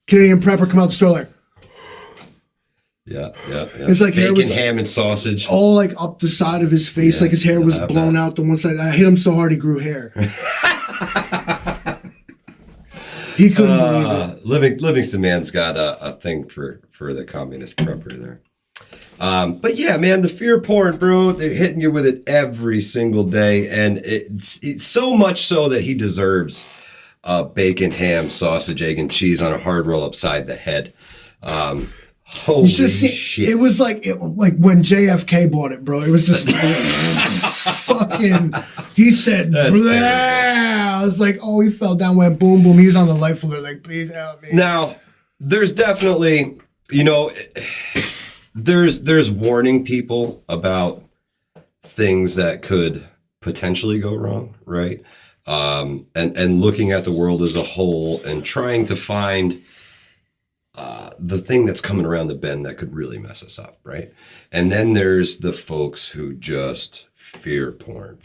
Canadian Prepper come out the store like, yeah. It's like bacon, ham, and sausage. All like up the side of his face, like his hair was blown out the one side. I hit him so hard he grew hair. He couldn't believe it. Livingston man's got a thing for the communist prepper there. But yeah, man, the fear porn, bro, they're hitting you with it every single day. And it's so much so that he deserves bacon, ham, sausage, egg, and cheese on a hard roll upside the head. Holy shit. It was like when JFK bought it, bro. It was just fucking, he said, blah. I was like, oh, he fell down, went boom, boom. He's on the life alert, like, please help me. Now, there's definitely, there's warning people about things that could potentially go wrong, right? And looking at the world as a whole and trying to find the thing that's coming around the bend that could really mess us up, right? And then there's the folks who just fear porn.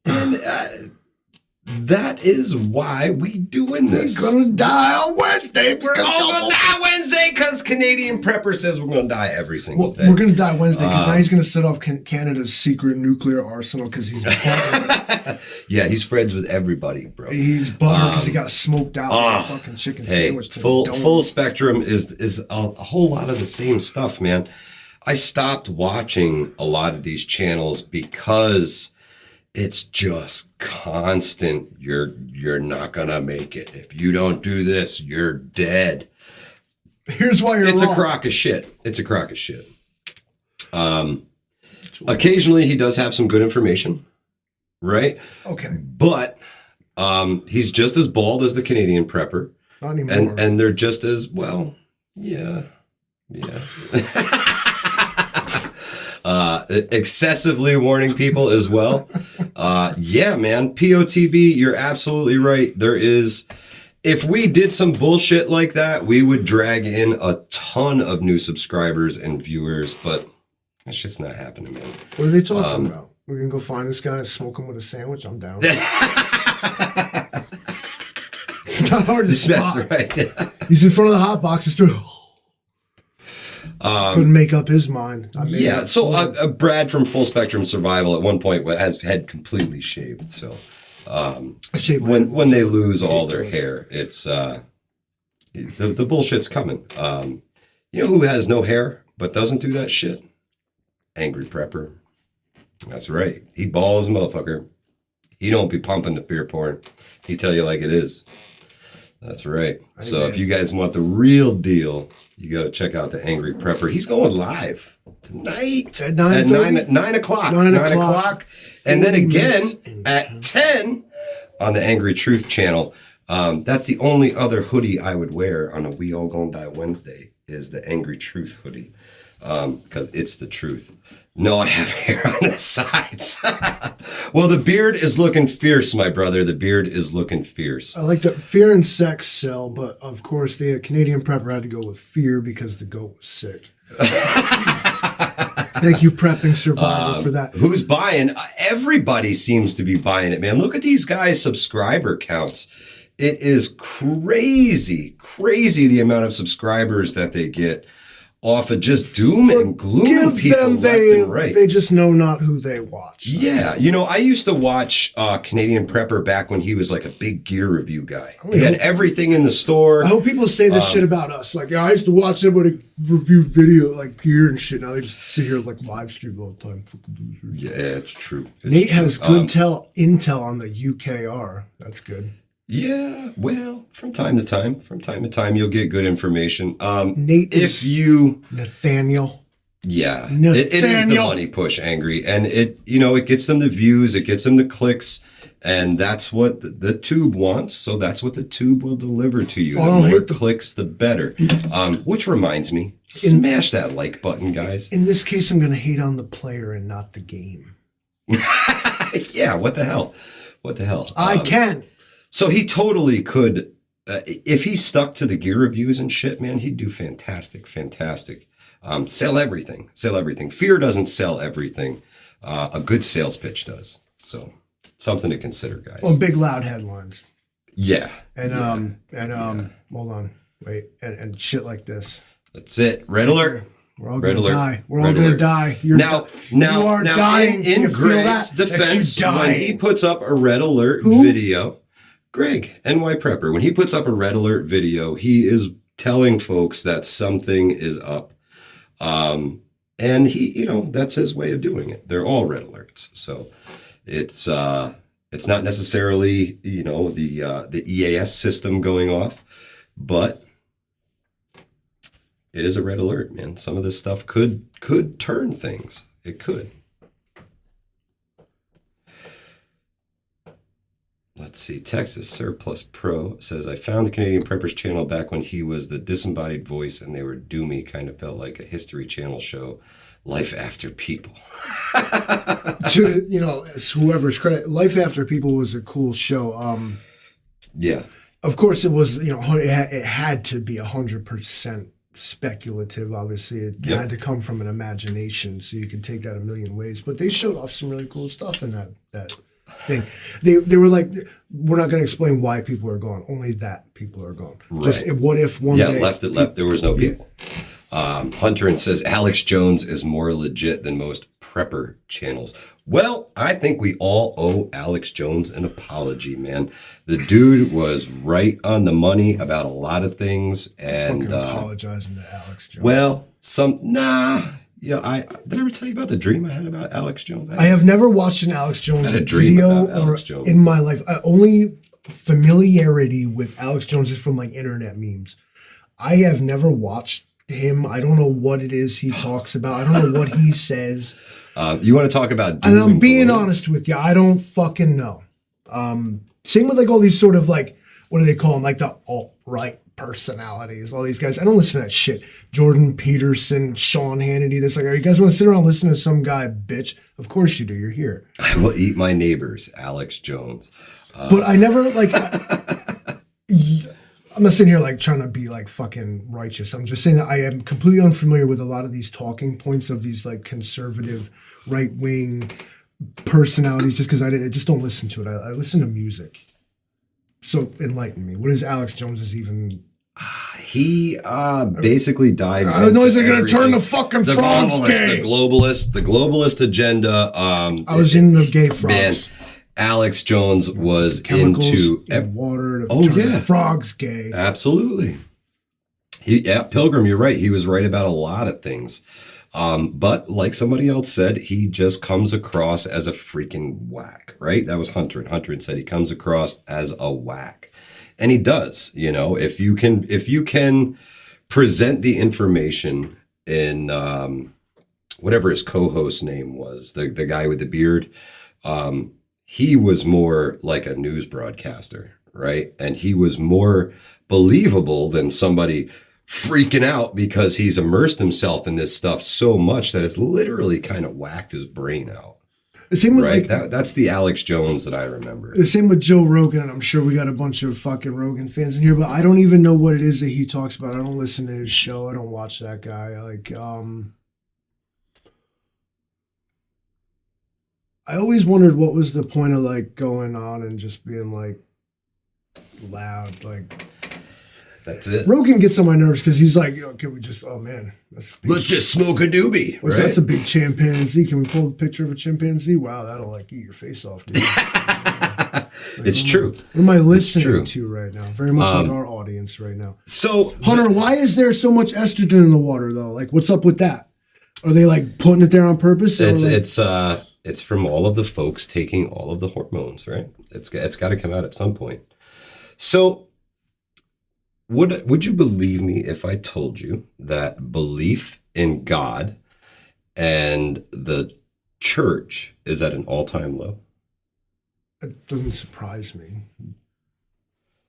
And that is why we doing this. We're gonna die on Wednesday. We're gonna die Wednesday because Canadian Prepper says we're gonna die every single day. We're gonna die Wednesday because now he's gonna set off Canada's secret nuclear arsenal because he's yeah, he's friends with everybody, bro. He's buttered because he got smoked out with a fucking chicken sandwich. Full spectrum is a whole lot of the same stuff, man. I stopped watching a lot of these channels because it's just constant. You're not gonna make it. If you don't do this, you're dead. Here's why you're wrong. It's a crock of shit. Occasionally he does have some good information, right? Okay. But he's just as bald as the Canadian Prepper. Not anymore. And they're just as well. Yeah. Excessively warning people as well. Yeah, man. POTB, you're absolutely right. There is, if we did some bullshit like that, we would drag in a ton of new subscribers and viewers, but that shit's not happening, man. What are they talking about? We're going to go find this guy and smoke him with a sandwich? I'm down. It's not hard to spot. That's right. He's in front of the hot box. He's doing... couldn't make up his mind. So Brad from Full Spectrum Survival at one point has had completely shaved. So when they lose all their hair, it's the bullshit's coming. You know who has no hair but doesn't do that shit? Angry Prepper. That's right. He balls motherfucker. He don't be pumping the fear porn. He tell you like it is. That's right. So if you guys want the real deal, you got to check out the Angry Prepper. He's going live tonight at 9 o'clock. 9 o'clock. And then again at 10 on the Angry Truth channel. That's the only other hoodie I would wear on a We All Gonna Die Wednesday is the Angry Truth hoodie because it's the truth. No, I have hair on the sides. Well, the beard is looking fierce, my brother. The beard is looking fierce. I like that fear and sex sell, but of course the Canadian prepper had to go with fear because the goat was sick. Thank you, Prepping Survivor, for that. Who's buying? Everybody seems to be buying it, man. Look at these guys' subscriber counts. It is crazy the amount of subscribers that they get off of just doom and gloom people left and right. They just know not who they watch. Yeah. You know, I used to watch Canadian Prepper back when he was like a big gear review guy. He had everything in the store. I hope people say this shit about us. Like, yeah, I used to watch somebody review video, like gear and shit. Now they just sit here like live stream all the time. Fucking losers. Yeah, it's true. Nate has good intel on the UKR. That's good. Yeah, well, from time to time, you'll get good information. Nate Nathaniel. Yeah, it is the money push, Angry, and it gets them the views, it gets them the clicks, and that's what the tube wants. So that's what the tube will deliver to you. The more clicks, the better. Which reminds me, smash that like button, guys. In this case, I'm going to hate on the player and not the game. Yeah, what the hell? I can. So he totally could, if he stuck to the gear reviews and shit, man, he'd do fantastic. Sell everything. Fear doesn't sell everything. A good sales pitch does. So something to consider, guys. Well, big loud headlines. Yeah. And hold on, wait, and shit like this. That's it. Red alert. We're all going to die. We're all going to die. You are dying. In Greg's defense, when he puts up a red alert video, Greg, NY Prepper, when he puts up a red alert video, he is telling folks that something is up. And he, that's his way of doing it. They're all red alerts. So it's not necessarily, the EAS system going off, but it is a red alert, man. Some of this stuff could turn things. It could. Let's see. Texas Surplus Pro says, I found the Canadian Preppers channel back when he was the disembodied voice and they were doomy. Kind of felt like a History Channel show. Life After People. It's whoever's credit. Life After People was a cool show. Yeah. Of course, it was, it had to be 100% speculative. Obviously, it had to come from an imagination, so you could take that a million ways. But they showed off some really cool stuff in that thing. They were like, we're not going to explain why people are gone. Only that people are gone. Right. Just what if one day... left. There was no people. Hunter says, Alex Jones is more legit than most prepper channels. Well, I think we all owe Alex Jones an apology, man. The dude was right on the money about a lot of things. And fucking apologizing to Alex Jones. Well, did I ever tell you about the dream I had about Alex Jones? I have never watched an Alex Jones video in my life. Only familiarity with Alex Jones is from like internet memes. I have never watched him. I don't know what it is he talks about. I don't know what he says. You want to talk about doom and I'm being honest with you. I don't fucking know. Same with like all these sort of like, what do they call them? Like the alt-right personalities, all these guys. I don't listen to that shit. Jordan Peterson, Sean Hannity. That's like, are you guys want to sit around and listen to some guy, bitch? Of course you do. You're here. I will eat my neighbors, Alex Jones. But I never like... I'm not sitting here like trying to be like fucking righteous. I'm just saying that I am completely unfamiliar with a lot of these talking points of these like conservative right-wing personalities just because I just don't listen to it. I listen to music. So enlighten me. What is Alex Jones's even? He basically dives. I know he's going to turn the fucking frogs gay. The globalist agenda. I was in the gay frogs. Man, Alex Jones was chemicals into in water to turn the frogs gay. Absolutely. Pilgrim, you're right. He was right about a lot of things. But like somebody else said, he just comes across as a freaking whack, right? That was Hunter. And Hunter said he comes across as a whack. And he does, if you can present the information in whatever his co-host name was, the guy with the beard, he was more like a news broadcaster, right? And he was more believable than somebody freaking out because he's immersed himself in this stuff so much that it's literally kind of whacked his brain out. The same with right? That's the Alex Jones that I remember. The same with Joe Rogan, and I'm sure we got a bunch of fucking Rogan fans in here, but I don't even know what it is that he talks about. I don't listen to his show. I don't watch that guy. I always wondered what was the point of like going on and just being like loud, like. That's it. Rogan gets on my nerves because he's like, can we just, let's just smoke a doobie, right? That's a big chimpanzee. Can we pull a picture of a chimpanzee? Wow, that'll like eat your face off, dude. It's true. What am I listening to right now? Very much like our audience right now. So, Hunter, why is there so much estrogen in the water though? Like, what's up with that? Are they like putting it there on purpose? It's from all of the folks taking all of the hormones, right? It's got to come out at some point. So, would you believe me if I told you that belief in God and the church is at an all-time low? It doesn't surprise me.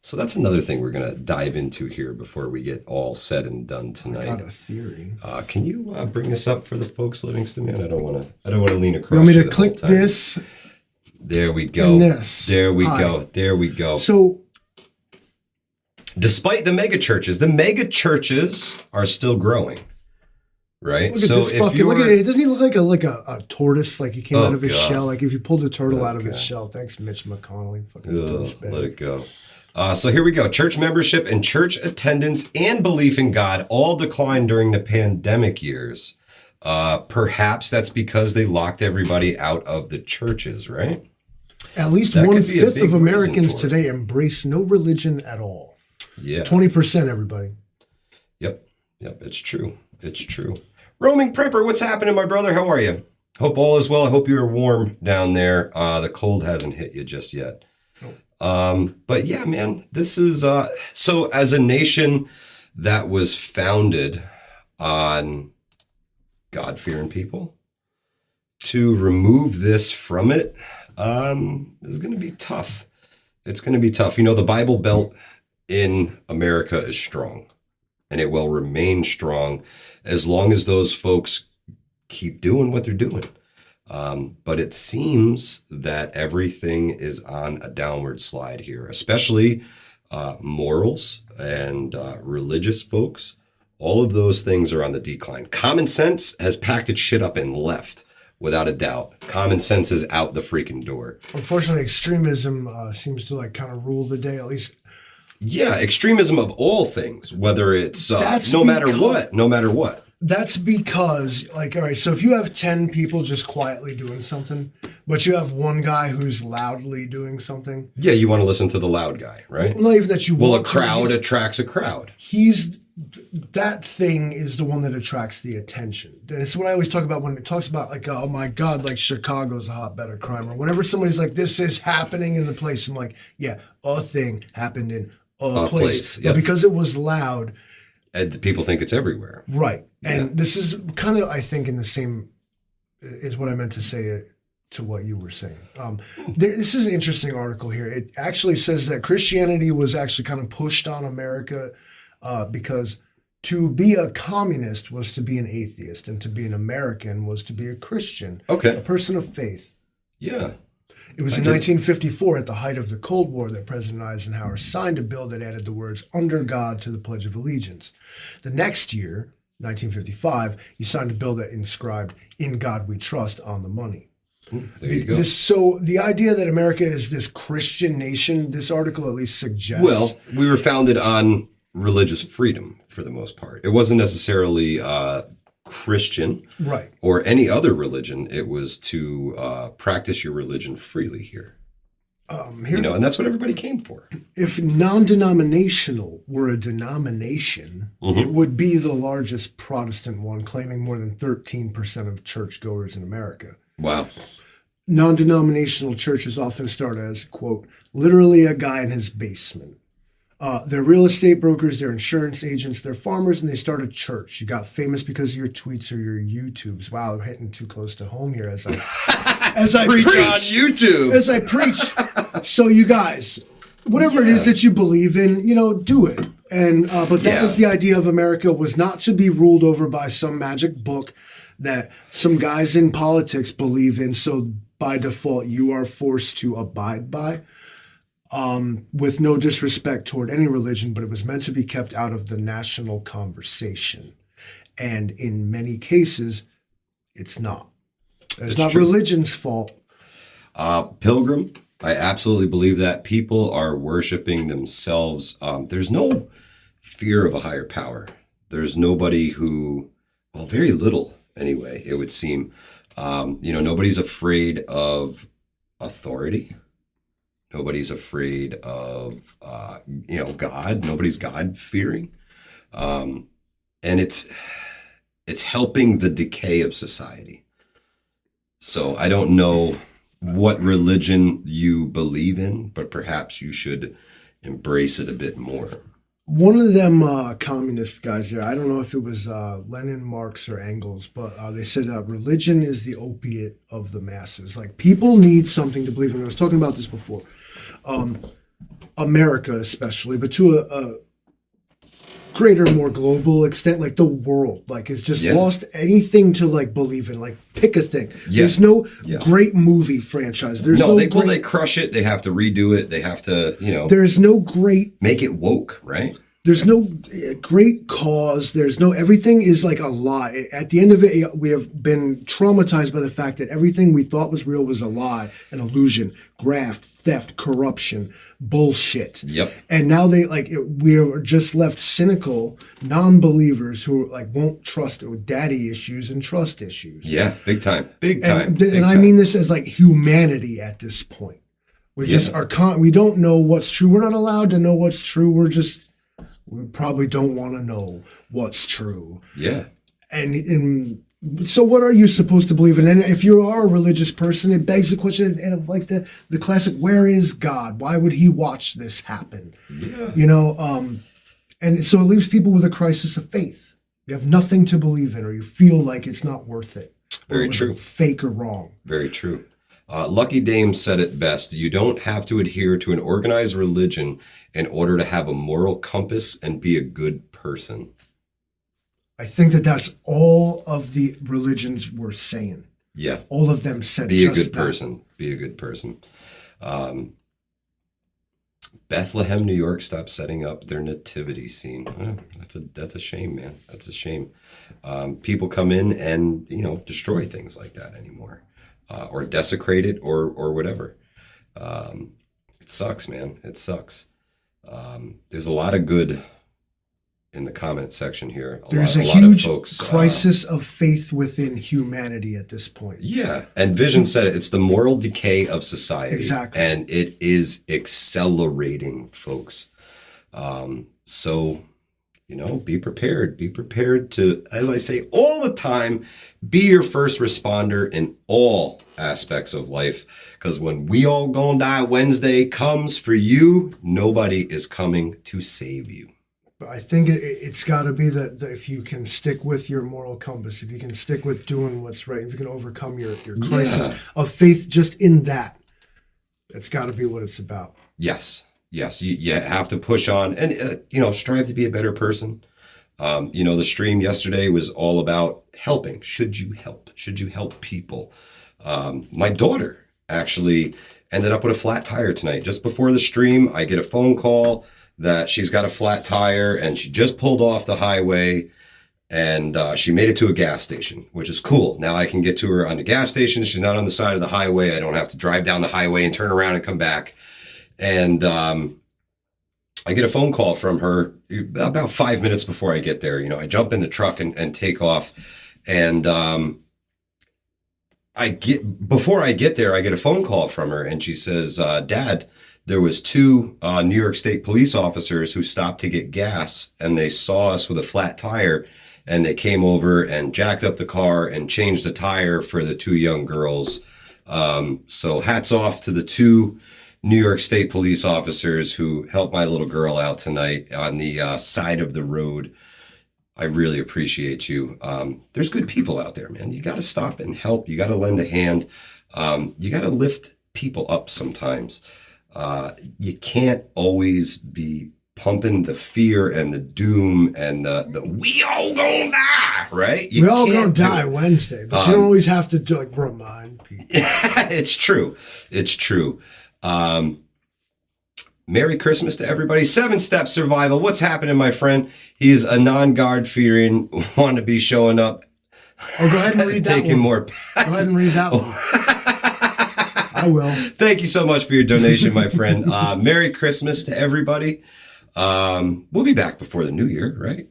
So that's another thing we're going to dive into here before we get all said and done tonight. I got a theory. Can you bring this up for the folks, Livingston? Man, I don't want to lean across. You want me to click this? There we go. And this. There we go. There we go. So, despite the mega churches are still growing, right? Look at this fucking, look at it. Doesn't he look like a tortoise? Like he came out of his shell? Like if you pulled a turtle out of its shell. Thanks, Mitch McConnell. Fucking let it go. So here we go. Church membership and church attendance and belief in God all declined during the pandemic years. Perhaps that's because they locked everybody out of the churches, right? At least 1/5 of Americans today embrace no religion at all. Yeah. 20%, everybody. Yep. It's true. Roaming Prepper, what's happening, my brother? How are you? Hope all is well. I hope you're warm down there. The cold hasn't hit you just yet. But yeah, man, this is, so as a nation that was founded on God-fearing people, to remove this from it, is going to be tough. It's going to be tough. The Bible Belt in America is strong, and it will remain strong as long as those folks keep doing what they're doing. But it seems that everything is on a downward slide here, especially morals and religious folks. All of those things are on the decline. Common sense has packed its shit up and left, without a doubt. Common sense is out the freaking door. Unfortunately, extremism seems to like kind of rule the day, at least. Yeah, extremism of all things, whether it's no matter what. That's because, like, all right, so if you have 10 people just quietly doing something, but you have one guy who's loudly doing something. Yeah, you want to listen to the loud guy, right? Well, not even that you want to. Well, a crowd attracts a crowd. That thing is the one that attracts the attention. It's what I always talk about when it talks about, like, oh my God, like Chicago's a hotbed of crime. Or whenever somebody's like, this is happening in the place, I'm like, yeah, a thing happened in a place. Yep. But because it was loud. And people think it's everywhere. Right. And this is kind of, I think, in the same, is what I meant to say to what you were saying. This is an interesting article here. It actually says that Christianity was actually kind of pushed on America because to be a communist was to be an atheist, and to be an American was to be a Christian, a person of faith. Yeah. It was in 1954, at the height of the Cold War, that President Eisenhower signed a bill that added the words "under God" to the Pledge of Allegiance. The next year, 1955, he signed a bill that inscribed "In God We Trust" on the money. There you go. So the idea that America is this Christian nation, this article at least suggests. Well, we were founded on religious freedom for the most part. It wasn't necessarily Christian, right, or any other religion. It was to practice your religion freely here. And that's what everybody came for. If non-denominational were a denomination, it would be the largest Protestant one, claiming more than 13% of churchgoers in America. Wow. Non-denominational churches often start as, quote, literally a guy in his basement. They're real estate brokers, they're insurance agents, they're farmers, and they start a church. You got famous because of your tweets or your YouTubes. Wow, I'm hitting too close to home here as I preach on YouTube. As I preach. So you guys, whatever it is that you believe in, do it. And but that was the idea of America, was not to be ruled over by some magic book that some guys in politics believe in. So by default, you are forced to abide by, with no disrespect toward any religion, but it was meant to be kept out of the national conversation. And in many cases, it's not. It's not true. Religion's fault. Pilgrim, I absolutely believe that people are worshiping themselves. There's no fear of a higher power. There's nobody who, well, very little anyway, it would seem. Nobody's afraid of authority. Nobody's afraid of, God. Nobody's God fearing. And it's helping the decay of society. So I don't know what religion you believe in, but perhaps you should embrace it a bit more. One of them communist guys there, I don't know if it was Lenin, Marx, or Engels, but they said religion is the opiate of the masses. Like, people need something to believe in. I was talking about this before. America especially, but to a greater, more global extent, like the world, like, has just lost anything to like believe in. Like, pick a thing. There's no great movie franchise. They crush it. They have to redo it. They have to, There's no great, make it woke, right? There's no great cause. Everything is like a lie. At the end of it, we have been traumatized by the fact that everything we thought was real was a lie, an illusion, graft, theft, corruption, bullshit. Yep. And now we're just left cynical non-believers who won't trust, with daddy issues and trust issues. Yeah, big time. And I mean this as like humanity at this point. We just we don't know what's true. We're not allowed to know what's true. We probably don't want to know what's true. Yeah. And so what are you supposed to believe in? And if you are a religious person, it begs the question of like the classic, where is God? Why would he watch this happen? Yeah. And so it leaves people with a crisis of faith. You have nothing to believe in, or you feel like it's not worth it. Very true. Fake or wrong. Very true. Lucky Dame said it best. You don't have to adhere to an organized religion in order to have a moral compass and be a good person. I think that's all of the religions were saying. Yeah. All of them said be just a good person. Be a good person. Bethlehem, New York stopped setting up their nativity scene. That's a shame, man. That's a shame. People come in and, destroy things like that anymore. Or desecrate it or whatever. It sucks, man. It sucks. There's a lot of good in the comment section here. There's a huge crisis of faith within humanity at this point. Yeah. And Vision said it's the moral decay of society. Exactly. And it is accelerating, folks. So, be prepared. Be prepared to, as I say all the time, be your first responder in all aspects of life. Because when we all gonna die Wednesday comes for you, nobody is coming to save you. But I think it's got to be that if you can stick with your moral compass, if you can stick with doing what's right, if you can overcome your crisis of faith just in that, it's got to be what it's about. Yes. You have to push on and, strive to be a better person. The stream yesterday was all about helping. Should you help? Should you help people? My daughter actually ended up with a flat tire tonight. Just before the stream, I get a phone call that she's got a flat tire and she just pulled off the highway and she made it to a gas station, which is cool. Now I can get to her on the gas station. She's not on the side of the highway. I don't have to drive down the highway and turn around and come back. And I get a phone call from her about 5 minutes before I get there. I jump in the truck and take off. And before I get there, I get a phone call from her and she says, Dad, there was 2 New York State police officers who stopped to get gas and they saw us with a flat tire and they came over and jacked up the car and changed the tire for the 2 young girls. So hats off to the 2 New York State police officers who helped my little girl out tonight on the side of the road. I really appreciate you. There's good people out there, man. You got to stop and help. You got to lend a hand. You got to lift people up sometimes. You can't always be pumping the fear and the doom and the we all gonna die, right? We all gonna die Wednesday, but you don't always have to like remind people. It's true. It's true. Merry Christmas to everybody. 7-Step Survival. What's happening, my friend? He is a non-guard fearing wannabe showing up. Oh, go ahead and read that taking one. more. Go ahead and read that one. I will. Thank you so much for your donation, my friend. Merry Christmas to everybody. We'll be back before the new year, right?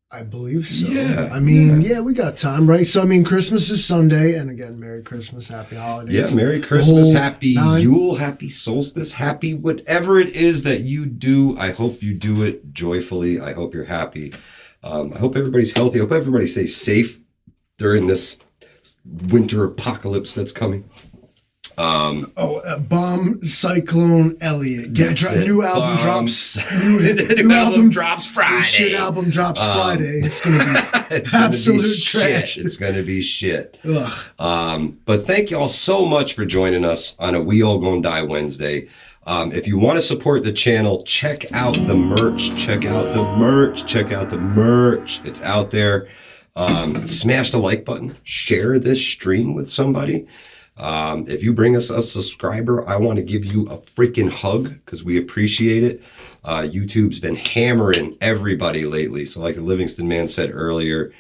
I believe so. Yeah. I mean, yeah, we got time, right? So, I mean, Christmas is Sunday. And again, Merry Christmas, Happy Holidays. Yeah, Merry Christmas, Happy Yule, Happy Solstice, Happy whatever it is that you do. I hope you do it joyfully. I hope you're happy. I hope everybody's healthy. I hope everybody stays safe during this winter apocalypse that's coming. Bomb Cyclone Elliott. New album drops. New album drops Friday. Shit album drops Friday. It's gonna be absolute trash. Shit. It's gonna be shit. But thank you all so much for joining us on a We All Gonna Die Wednesday. If you want to support the channel, check out the merch. Check out the merch. It's out there. Smash the like button. Share this stream with somebody. If you bring us a subscriber, I want to give you a freaking hug because we appreciate it. YouTube's been hammering everybody lately. So like the Livingston man said earlier,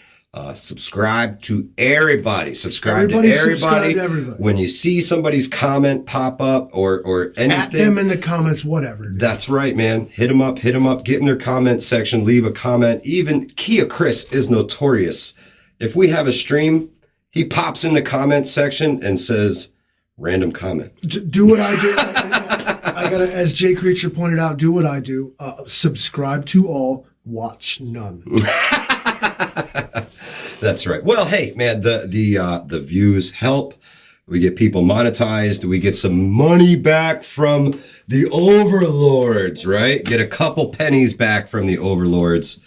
subscribe to everybody. Subscribe to everybody. When you see somebody's comment pop up or anything. At them in the comments, whatever. Dude. That's right, man. Hit them up. Get in their comment section. Leave a comment. Even Kia Chris is notorious. If we have a stream, he pops in the comment section and says, random comment. Do what I do. I gotta, as Jay Creature pointed out, do what I do. Subscribe to all, watch none. That's right. Well, hey, man, the views help. We get people monetized. We get some money back from the overlords, right? Get a couple pennies back from the overlords.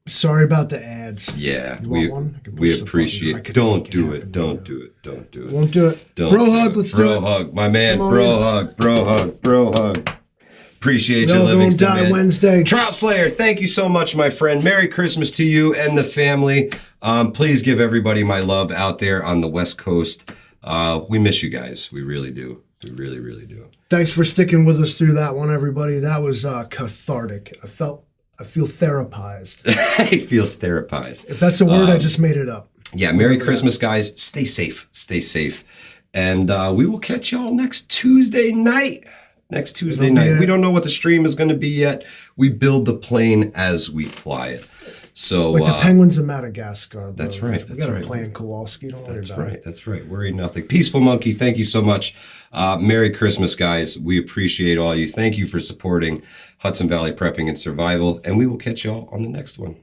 Sorry about the ads. Yeah, you want one? We appreciate it. Don't do it. Won't do it. Won't do it. Bro hug, let's do it. Bro hug, my man. Bro hug. Appreciate you, Livingston, man. Wednesday. Trout Slayer, thank you so much, my friend. Merry Christmas to you and the family. Please give everybody my love out there on the West Coast. We miss you guys. We really do. We really, really do. Thanks for sticking with us through that one, everybody. That was cathartic. I feel therapized. He feels therapized. If that's a word, I just made it up. Yeah, Merry Christmas, guys. Stay safe. Stay safe. And we will catch y'all next Tuesday night. We don't know what the stream is going to be yet. We build the plane as we fly it. So, like the penguins in Madagascar. Bro. That's right. We got a plan, Kowalski. Don't worry about it. That's right. Worry nothing. Peaceful Monkey, thank you so much. Merry Christmas, guys. We appreciate all you. Thank you for supporting Hudson Valley Prepping and Survival. And we will catch y'all on the next one.